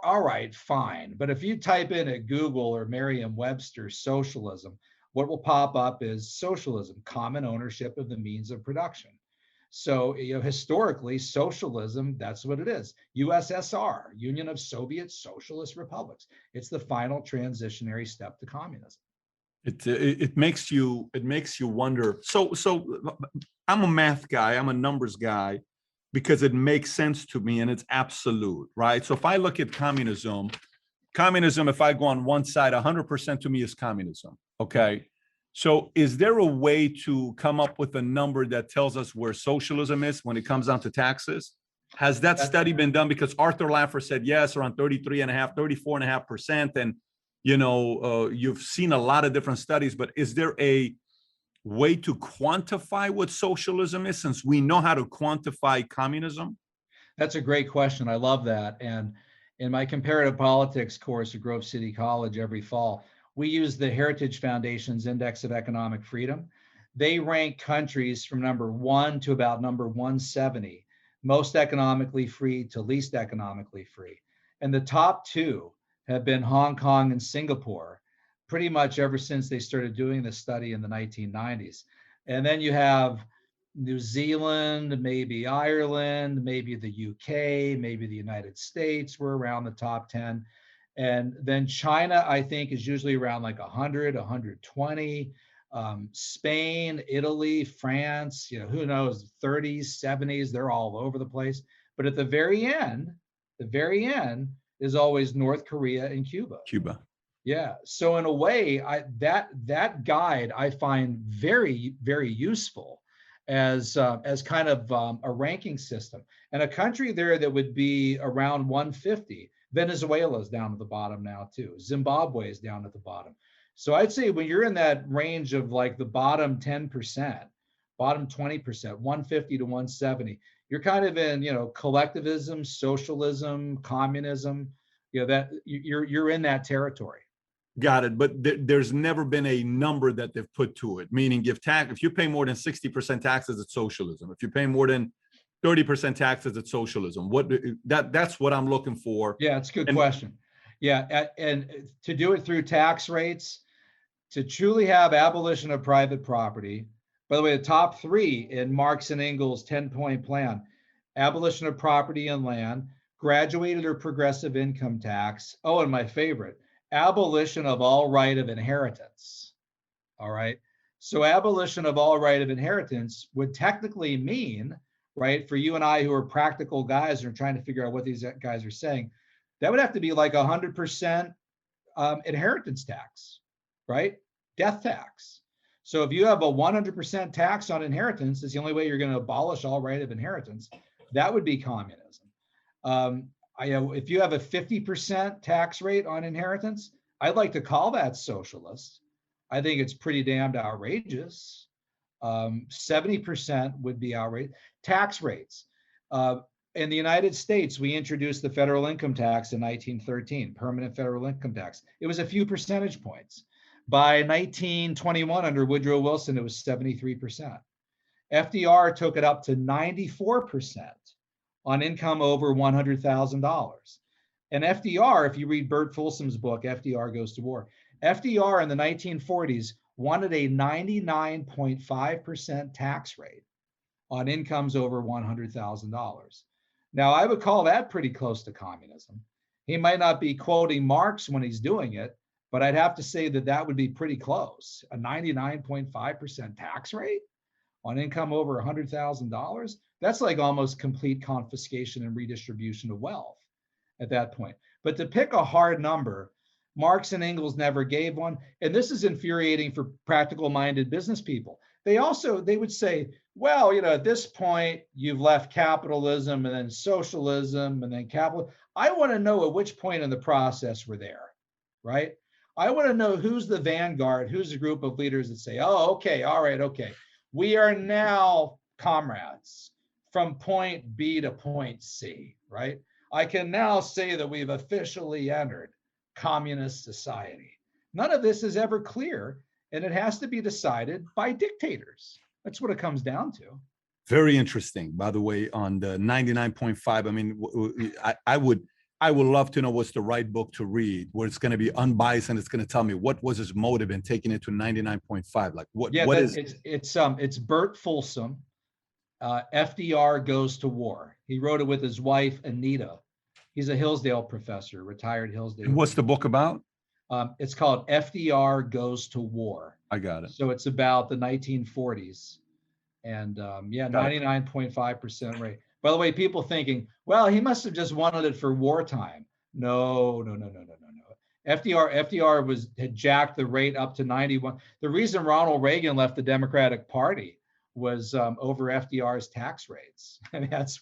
S1: all right, fine. But if you type in at Google or Merriam-Webster socialism, what will pop up is socialism, common ownership of the means of production. So, historically, socialism, that's what it is. USSR, Union of Soviet Socialist Republics. It's the final transitionary step to communism.
S2: It makes you wonder. So I'm a math guy, I'm a numbers guy, because it makes sense to me and it's absolute, right? So if I look at communism, if I go on one side, 100% to me is communism. Okay. So is there a way to come up with a number that tells us where socialism is when it comes down to taxes? Has that study been done? Because Arthur Laffer said yes, around 34.5%. And, you've seen a lot of different studies, but is there a way to quantify what socialism is, since we know how to quantify communism?
S1: That's a great question. I love that. And in my comparative politics course at Grove City College every fall, we use the Heritage Foundation's Index of Economic Freedom. They rank countries from number 1 to about number 170, most economically free to least economically free. And the top 2 have been Hong Kong and Singapore, pretty much ever since they started doing this study in the 1990s. And then you have New Zealand, maybe Ireland, maybe the UK, maybe the United States were around the top 10. And then China, I think, is usually around like 100, 120. Spain, Italy, France, who knows, 30s, 70s, they're all over the place. But at the very end is always North Korea and Cuba. Yeah. So in a way, that guide I find very, very useful as kind of a ranking system. And a country there that would be around 150. Venezuela is down at the bottom now too. Zimbabwe is down at the bottom. So I'd say when you're in that range of like the bottom 10%, bottom 20%, 150 to 170, you're kind of in, collectivism, socialism, communism, that you're in that territory.
S2: Got it. But there's never been a number that they've put to it, meaning if you pay more than 60% taxes, it's socialism. If you pay more than 30% taxes, it's socialism. That's what I'm looking for.
S1: Yeah, it's a good question. Yeah, and to do it through tax rates, to truly have abolition of private property. By the way, the top 3 in Marx and Engels' 10-point plan: abolition of property and land, graduated or progressive income tax. Oh, and my favorite, abolition of all right of inheritance. All right. So abolition of all right of inheritance would technically mean, right, for you and I who are practical guys and are trying to figure out what these guys are saying, that would have to be like 100% inheritance tax, right? Death tax. So if you have a 100% tax on inheritance, it's the only way you're going to abolish all right of inheritance. That would be communism. If you have a 50% tax rate on inheritance, I'd like to call that socialist. I think it's pretty damned outrageous. 70% would be outrageous. Tax rates. In the United States, we introduced the federal income tax in 1913, permanent federal income tax. It was a few percentage points. By 1921, under Woodrow Wilson, it was 73%. FDR took it up to 94% on income over $100,000. And FDR, if you read Bert Folsom's book, FDR Goes to War, FDR in the 1940s wanted a 99.5% tax rate on incomes over $100,000. Now, I would call that pretty close to communism. He might not be quoting Marx when he's doing it, but I'd have to say that would be pretty close. A 99.5% tax rate on income over $100,000, that's like almost complete confiscation and redistribution of wealth at that point. But to pick a hard number, Marx and Engels never gave one. And this is infuriating for practical-minded business people. They would say, well, at this point, you've left capitalism and then socialism and then capital. I want to know at which point in the process we're there, right? I want to know who's the vanguard, who's the group of leaders that say, oh, okay, all right, okay. We are now comrades from point B to point C, right? I can now say that we've officially entered communist society. None of this is ever clear, and it has to be decided by dictators. That's what it comes down to.
S2: Very interesting, by the way, on the 99.5. I mean, I would love to know what's the right book to read, where it's going to be unbiased and it's going to tell me what was his motive in taking it to 99.5. Like what?
S1: Yeah,
S2: what is?
S1: it's Bert Folsom. FDR Goes to War. He wrote it with his wife Anita. He's a Hillsdale professor, retired Hillsdale.
S2: And what's the book about?
S1: It's called FDR Goes to War.
S2: I got it.
S1: So it's about the 1940s. And yeah, 99.5% rate. By the way, people thinking, well, he must have just wanted it for wartime. No. FDR had jacked the rate up to 91. The reason Ronald Reagan left the Democratic Party was over FDR's tax rates. I mean, that's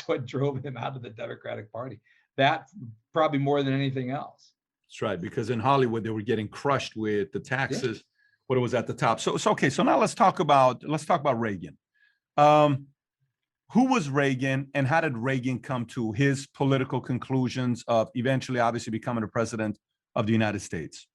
S1: what drove him out of the Democratic Party. That probably more than anything else.
S2: That's right, because in Hollywood they were getting crushed with the taxes. Yeah. What it was at the top. So okay. So now let's talk about Reagan. Who was Reagan, and how did Reagan come to his political conclusions of eventually, obviously, becoming the president of the United States?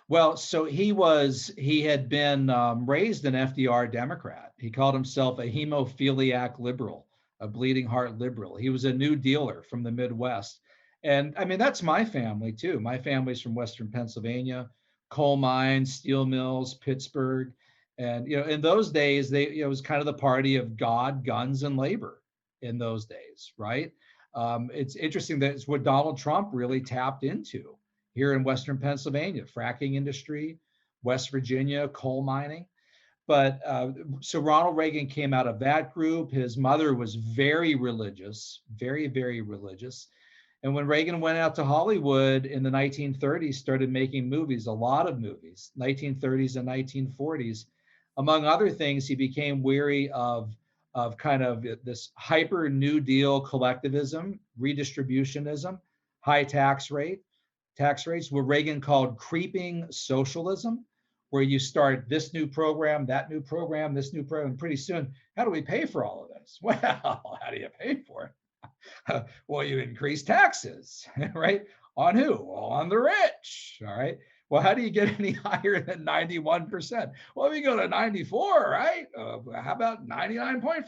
S1: Well, so he had been raised an FDR Democrat. He called himself a hemophiliac liberal, a bleeding heart liberal. He was a New Dealer from the Midwest. And I mean, that's my family too. My family's from Western Pennsylvania, coal mines, steel mills, Pittsburgh. And, in those days, it was kind of the party of God, guns, and labor in those days, right? It's interesting that it's what Donald Trump really tapped into here in Western Pennsylvania, fracking industry, West Virginia, coal mining. But so Ronald Reagan came out of that group. His mother was very religious, very, very religious. And when Reagan went out to Hollywood in the 1930s, started making movies, a lot of movies, 1930s and 1940s, among other things, he became weary of kind of this hyper New Deal collectivism, redistributionism, high tax rates, what Reagan called creeping socialism, where you start this new program, that new program, this new program. Pretty soon, how do we pay for all of this? Well, how do you pay for it? Well, you increase taxes, right? On who? Well, on the rich, all right? Well, how do you get any higher than 91%? Well, we go to 94, right? How about 99.5,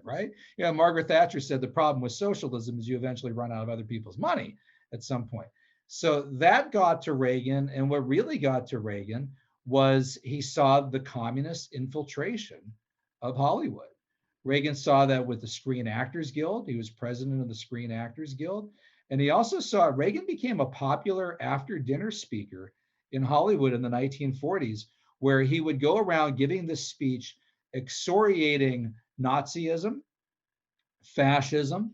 S1: right? Margaret Thatcher said the problem with socialism is you eventually run out of other people's money at some point. So that got to Reagan. And what really got to Reagan was he saw the communist infiltration of Hollywood. Reagan saw that with the Screen Actors Guild. He was president of the Screen Actors Guild. And he also saw Reagan became a popular after-dinner speaker in Hollywood in the 1940s, where he would go around giving this speech excoriating Nazism, fascism.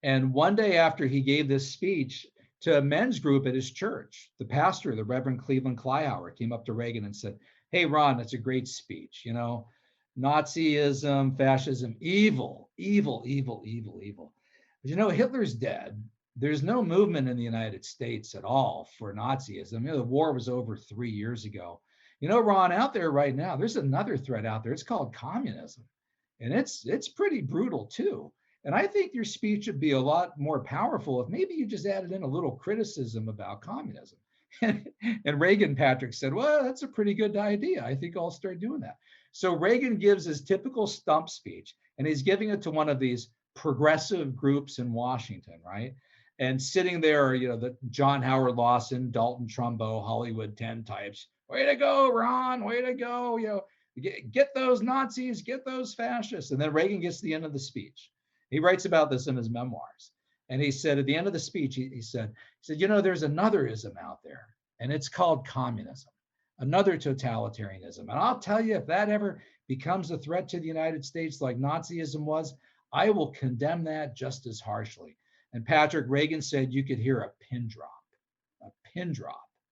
S1: And one day after he gave this speech to a men's group at his church, the pastor, the Reverend Cleveland Kleiauer, came up to Reagan and said, "Hey, Ron, that's a great speech. Nazism, fascism, evil. But Hitler's dead. There's no movement in the United States at all for Nazism. The war was over 3 years ago. Ron, out there right now, there's another threat out there. It's called communism. And it's pretty brutal too. And I think your speech would be a lot more powerful if maybe you just added in a little criticism about communism." And Reagan, Patrick, said, "Well, that's a pretty good idea. I think I'll start doing that." So Reagan gives his typical stump speech, and he's giving it to one of these progressive groups in Washington, right? And sitting there, the John Howard Lawson, Dalton Trumbo, Hollywood 10 types. Way to go, Ron. Way to go. Get those Nazis, get those fascists. And then Reagan gets to the end of the speech. He writes about this in his memoirs. And he said, at the end of the speech, he said, there's another ism out there, and it's called communism, another totalitarianism. And I'll tell you, if that ever becomes a threat to the United States like Nazism was, I will condemn that just as harshly. And Patrick, Reagan said you could hear a pin drop,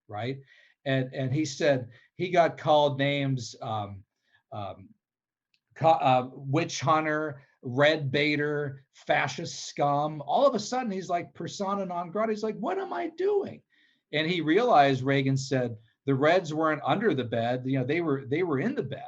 S1: right? And he said he got called names, witch hunter, red baiter, fascist scum. All of a sudden, he's like persona non grata. He's like, what am I doing? And he realized, Reagan said, the Reds weren't under the bed. They were in the bed.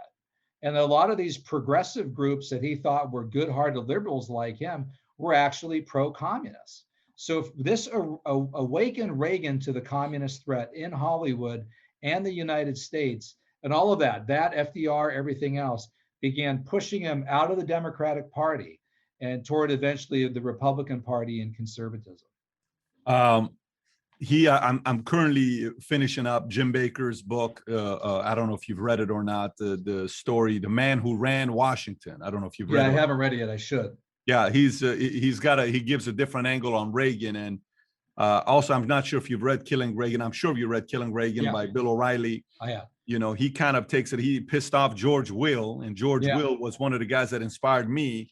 S1: And a lot of these progressive groups that he thought were good-hearted liberals like him were actually pro-communist. So if this awakened Reagan to the communist threat in Hollywood and the United States, and all of that FDR, everything else, began pushing him out of the Democratic Party and toward eventually the Republican Party and conservatism.
S2: Um, I'm currently finishing up Jim Baker's book. I don't know if you've read it or not. The story, The Man Who Ran Washington. I don't know if you've read it.
S1: Yeah, I haven't read it yet. I should.
S2: Yeah, he gives a different angle on Reagan, and also I'm not sure if you've read Killing Reagan. I'm sure you read Killing Reagan by Bill O'Reilly.
S1: I have.
S2: He kind of takes it. He pissed off George Will, and George Will was one of the guys that inspired me.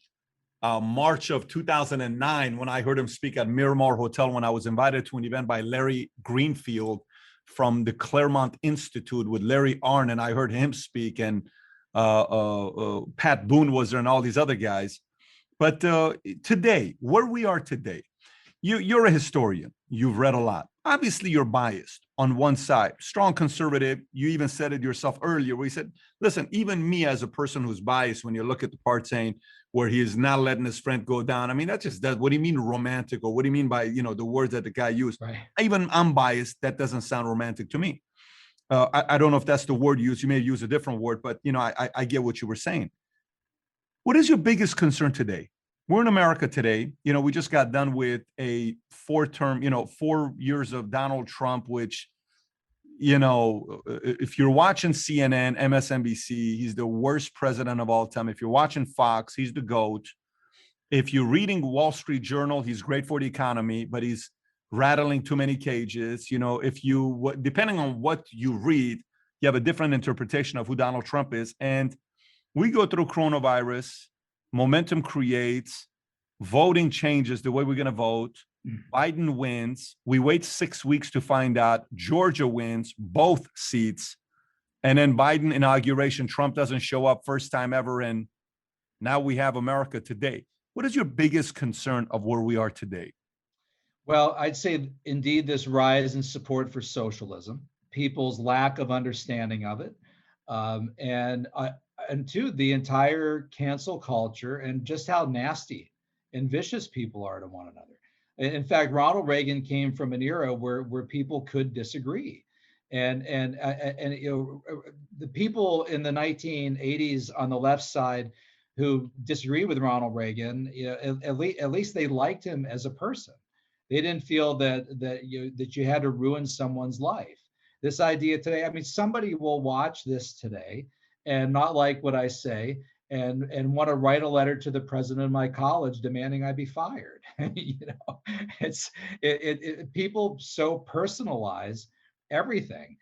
S2: March of 2009, when I heard him speak at Miramar Hotel, when I was invited to an event by Larry Greenfield from the Claremont Institute with Larry Arnn, and I heard him speak, and Pat Boone was there, and all these other guys. But today, where we are today, you're a historian. You've read a lot. Obviously, you're biased on one side, strong conservative. You even said it yourself earlier, where you said, listen, even me as a person who's biased, when you look at the part saying where he is not letting his friend go down, I mean, that's just that. What do you mean romantic? Or what do you mean by, the words that the guy used?
S1: Right.
S2: Even I'm biased. That doesn't sound romantic to me. I don't know if that's the word you use. You may use a different word, but, I get what you were saying. What is your biggest concern today? We're in America today. We just got done with a 4 years of Donald Trump, which, if you're watching CNN, MSNBC, he's the worst president of all time. If you're watching Fox, he's the GOAT. If you're reading Wall Street Journal, he's great for the economy, but he's rattling too many cages. Depending on what you read, you have a different interpretation of who Donald Trump is. And we go through coronavirus, momentum creates, voting changes the way we're going to vote. Biden wins. We wait 6 weeks to find out. Georgia wins both seats. And then Biden inauguration, Trump doesn't show up, first time ever. And now we have America today. What is your biggest concern of where we are today?
S1: Well, I'd say indeed this rise in support for socialism, people's lack of understanding of it, and two, the entire cancel culture and just how nasty and vicious people are to one another. In fact, Ronald Reagan came from an era where people could disagree, and the people in the 1980s on the left side who disagree with Ronald Reagan, at least they liked him as a person. They didn't feel that you had to ruin someone's life. This idea today, I mean, somebody will watch this today and not like what I say and want to write a letter to the president of my college demanding I be fired. People so personalize everything.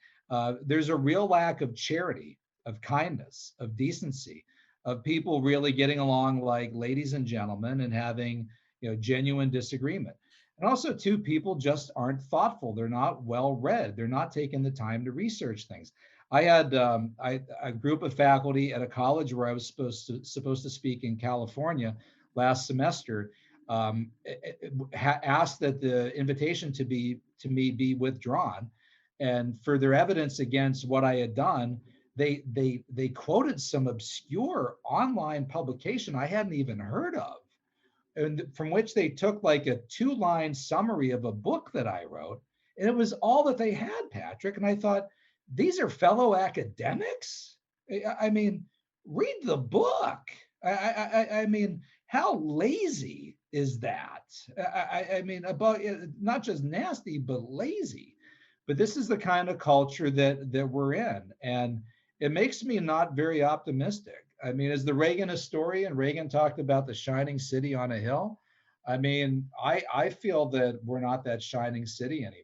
S1: There's a real lack of charity, of kindness, of decency, of people really getting along like ladies and gentlemen and having genuine disagreement. And also, too, people just aren't thoughtful. They're not well read. They're not taking the time to research things. I had a group of faculty at a college where I was supposed to speak in California last semester. Asked that the invitation to me be withdrawn, and for their evidence against what I had done, they quoted some obscure online publication I hadn't even heard of, and from which they took like a 2-line summary of a book that I wrote, and it was all that they had, Patrick. And I thought, these are fellow academics. I mean, read the book. I mean, how lazy is that? I mean, about not just nasty, but lazy. But this is the kind of culture that we're in, and it makes me not very optimistic. I mean, as the Reagan historian, Reagan talked about the shining city on a hill. I mean, I feel that we're not that shining city anymore.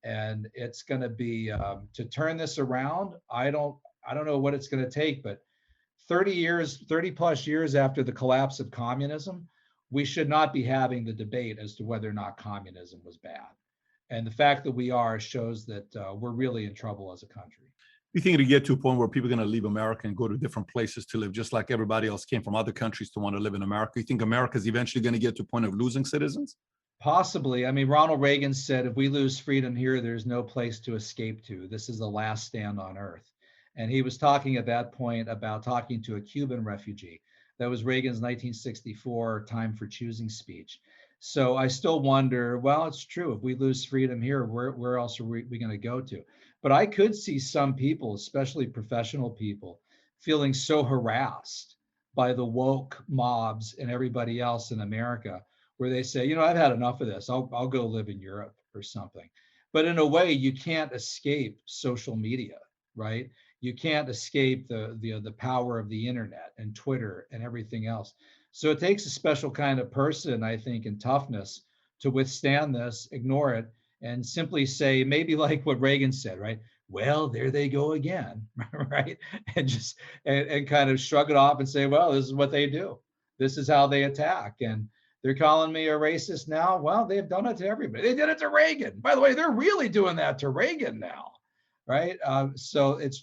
S1: And it's going to be to turn this around. I don't know what it's going to take, but 30 plus years after the collapse of communism, we should not be having the debate as to whether or not communism was bad. And the fact that we are shows that we're really in trouble as a country.
S2: You think it'll get to a point where people are going to leave America and go to different places to live, just like everybody else came from other countries to want to live in America? You think America is eventually going to get to a point of losing citizens?
S1: Possibly. I mean, Ronald Reagan said, if we lose freedom here, there's no place to escape to. This is the last stand on earth. And he was talking at that point about talking to a Cuban refugee. That was Reagan's 1964 Time for Choosing speech. So I still wonder, well, it's true. If we lose freedom here, where else are we going to go to? But I could see some people, especially professional people, feeling so harassed by the woke mobs and everybody else in America, where they say, I've had enough of this. I'll go live in Europe or something. But in a way, you can't escape social media, right? You can't escape the power of the internet and Twitter and everything else. So it takes a special kind of person, I think, and toughness to withstand this, ignore it, and simply say, maybe like what Reagan said, right? Well, there they go again, right? And just and kind of shrug it off and say, well, this is what they do. This is how they attack. And they're calling me a racist now. Well, they've done it to everybody. They did it to Reagan. By the way, they're really doing that to Reagan now, right? So it's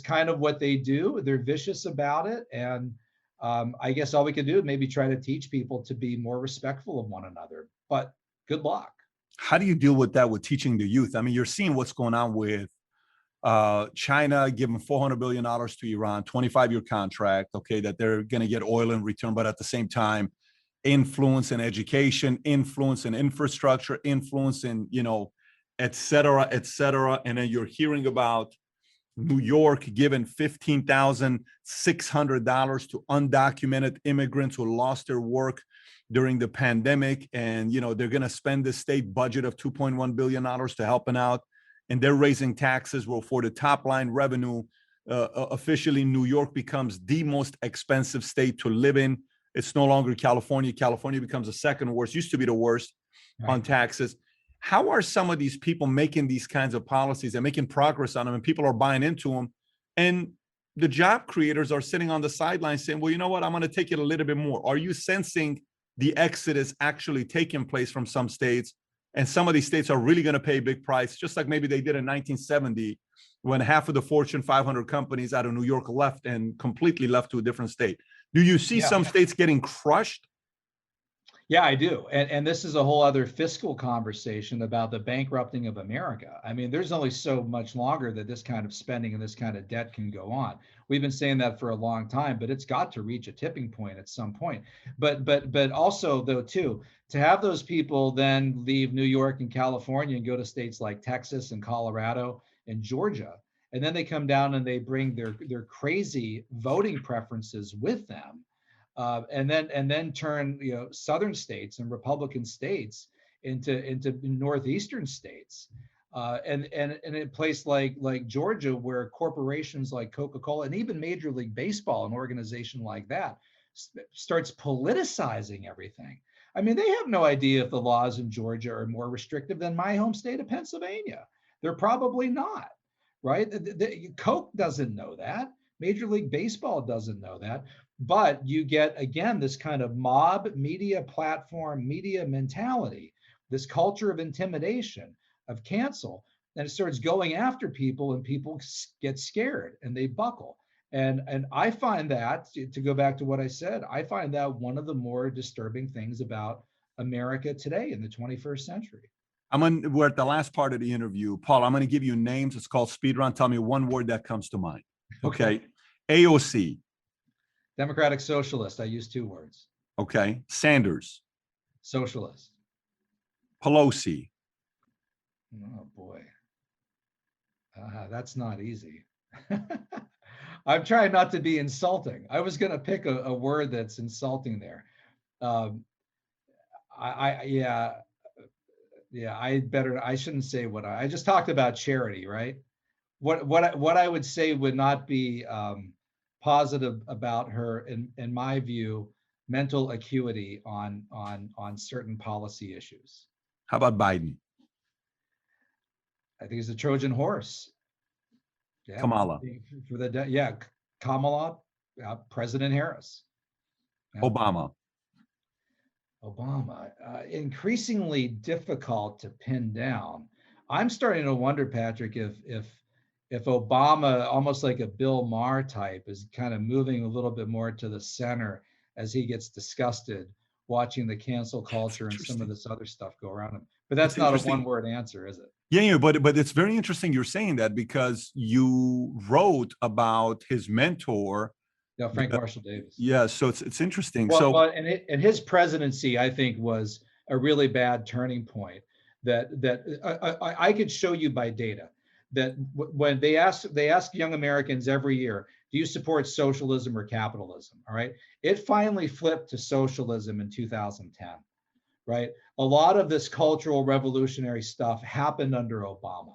S1: kind of what they do. They're vicious about it. And I guess all we can do is maybe try to teach people to be more respectful of one another. But good luck.
S2: How do you deal with that with teaching the youth? I mean, you're seeing what's going on with China giving $400 billion to Iran, 25-year contract, okay, that they're going to get oil in return, but at the same time, influence in education, influence in infrastructure, influence in, et cetera, et cetera. And then you're hearing about New York giving $15,600 to undocumented immigrants who lost their work during the pandemic. And, they're going to spend the state budget of $2.1 billion to helping out. And they're raising taxes. Well, for the top line revenue, officially, New York becomes the most expensive state to live in. It's no longer California. California becomes the second worst, used to be the worst on taxes. How are some of these people making these kinds of policies and making progress on them, and people are buying into them? And the job creators are sitting on the sidelines saying, well, you know what, I'm going to take it a little bit more. Are you sensing the exodus actually taking place from some states? And some of these states are really going to pay a big price, just like maybe they did in 1970, when half of the Fortune 500 companies out of New York left and completely left to a different state. Do you see some states getting crushed?
S1: Yeah, I do. And this is a whole other fiscal conversation about the bankrupting of America. I mean, there's only so much longer that this kind of spending and this kind of debt can go on. We've been saying that for a long time, but it's got to reach a tipping point at some point. But also though too, to have those people then leave New York and California and go to states like Texas and Colorado and Georgia, and then they come down and they bring their crazy voting preferences with them. And then turn southern states and Republican states into northeastern states, and in a place like Georgia, where corporations like Coca-Cola and even Major League Baseball, an organization like that, starts politicizing everything. I mean, they have no idea if the laws in Georgia are more restrictive than my home state of Pennsylvania. They're probably not, right? Coke doesn't know that. Major League Baseball doesn't know that. But you get, again, this kind of mob media platform, media mentality, this culture of intimidation, of cancel, and it starts going after people, and people get scared and they buckle. And I find that, to go back to what I said, I find that one of the more disturbing things about America today in the 21st century.
S2: We're at the last part of the interview. Paul, I'm going to give you names. It's called speed round. Tell me one word that comes to mind. Okay. AOC.
S1: Democratic Socialist. I use two words.
S2: Okay. Sanders.
S1: Socialist.
S2: Pelosi.
S1: Oh boy. That's not easy. I'm trying not to be insulting. I was going to pick a word that's insulting there. I shouldn't say what I just talked about charity, right? What I would say would not be positive about her, in my view, mental acuity on certain policy issues.
S2: How about Biden?
S1: I think he's a Trojan horse. Yeah,
S2: Kamala.
S1: Kamala, President Harris. Yeah. Obama, increasingly difficult to pin down. I'm starting to wonder, Patrick, if Obama, almost like a Bill Maher type, is kind of moving a little bit more to the center as he gets disgusted watching the cancel culture and some of this other stuff go around him. But that's not a one-word answer, is it?
S2: Yeah, but it's very interesting you're saying that, because you wrote about his mentor
S1: No, Frank Marshall Davis.
S2: Yeah, so it's interesting.
S1: Well, and his presidency, I think, was a really bad turning point. I could show you by data that when they ask young Americans every year, do you support socialism or capitalism? All right, it finally flipped to socialism in 2010. Right, a lot of this cultural revolutionary stuff happened under Obama.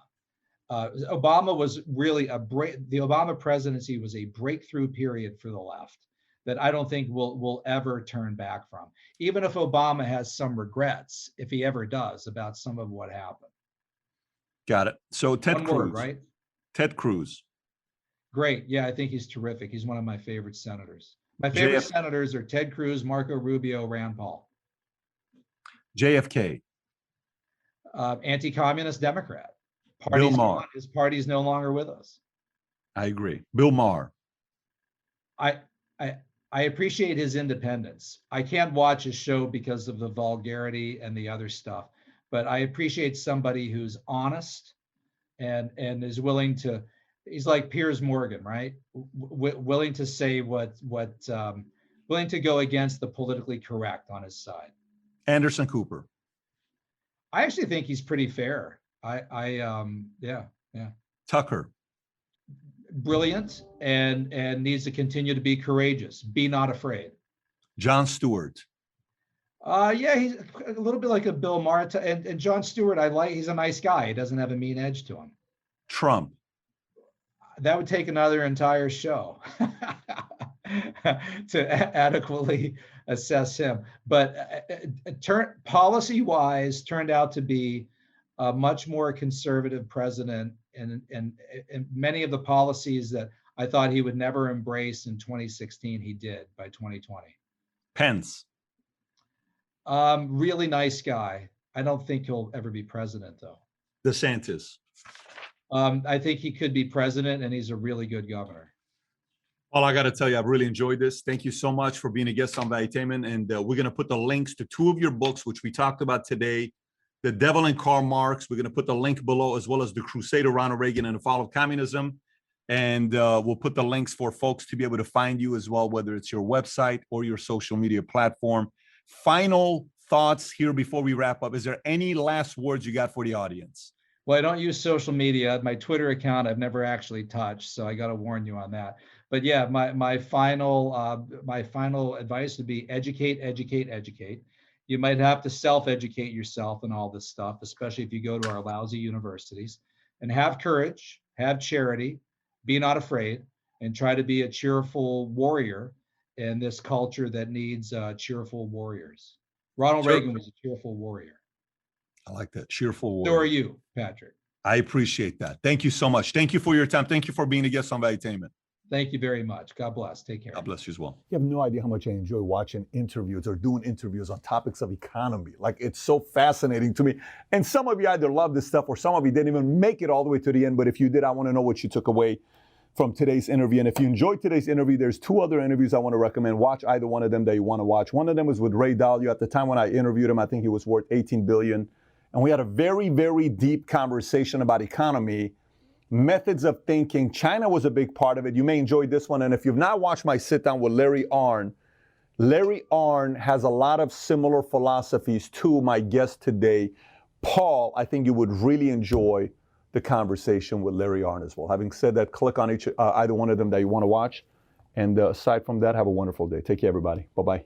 S1: Obama was really the Obama presidency was a breakthrough period for the left that I don't think will ever turn back from, even if Obama has some regrets, if he ever does, about some of what happened.
S2: Got it. So Ted
S1: One
S2: Cruz,
S1: word, right?
S2: Ted Cruz.
S1: Great. Yeah, I think he's terrific. He's one of my favorite senators. My favorite senators are Ted Cruz, Marco Rubio, Rand Paul.
S2: JFK.
S1: Anti-communist Democrat.
S2: Bill Maher.
S1: His party's no longer with us.
S2: I agree. Bill Maher.
S1: I appreciate his independence. I can't watch his show because of the vulgarity and the other stuff, but I appreciate somebody who's honest and is willing to. He's like Piers Morgan, right? Willing to say willing to go against the politically correct on his side.
S2: Anderson Cooper.
S1: I actually think he's pretty fair. Yeah.
S2: Tucker.
S1: Brilliant and needs to continue to be courageous. Be not afraid.
S2: Jon Stewart.
S1: Yeah, he's a little bit like a Bill Maher. And Jon Stewart, he's a nice guy. He doesn't have a mean edge to him.
S2: Trump.
S1: That would take another entire show to adequately assess him. But policy-wise, turned out to be a much more conservative president, and many of the policies that I thought he would never embrace in 2016, he did by 2020.
S2: Pence.
S1: Really nice guy. I don't think he'll ever be president, though.
S2: DeSantis.
S1: I think he could be president, and he's a really good governor.
S2: Well, I got to tell you, I've really enjoyed this. Thank you so much for being a guest on Valuetainment. And we're going to put the links to two of your books, which we talked about today, The Devil and Karl Marx. We're going to put the link below, as well as The Crusade of Ronald Reagan and the Fall of Communism. And we'll put the links for folks to be able to find you as well, whether it's your website or your social media platform. Final thoughts here before we wrap up. Is there any last words you got for the audience?
S1: Well, I don't use social media. My Twitter account I've never actually touched, so I got to warn you on that. But yeah, my final advice would be educate. You might have to self-educate yourself and all this stuff, especially if you go to our lousy universities. And have courage, have charity, be not afraid, and try to be a cheerful warrior in this culture that needs cheerful warriors. Ronald Reagan was a cheerful warrior.
S2: I like that. Cheerful warrior.
S1: So are you, Patrick.
S2: I appreciate that. Thank you so much. Thank you for your time. Thank you for being a guest on Valuetainment.
S1: Thank you very much. God bless. Take care.
S2: God bless you as well.
S4: You have no idea how much I enjoy watching interviews or doing interviews on topics of economy. Like, it's so fascinating to me. And some of you either love this stuff or some of you didn't even make it all the way to the end. But if you did, I want to know what you took away from today's interview. And if you enjoyed today's interview, there's two other interviews I want to recommend. Watch either one of them that you want to watch. One of them was with Ray Dalio. At the time when I interviewed him, I think he was worth $18 billion. And we had a very, very deep conversation about economy, methods of thinking. China was a big part of it. You may enjoy this one. And if you've not watched my sit down with Larry Arnn has a lot of similar philosophies to my guest today, Paul. I think you would really enjoy the conversation with Larry Arnn as well. Having said that, click on either one of them that you want to watch. And aside from that, have a wonderful day. Take care, everybody. Bye-bye.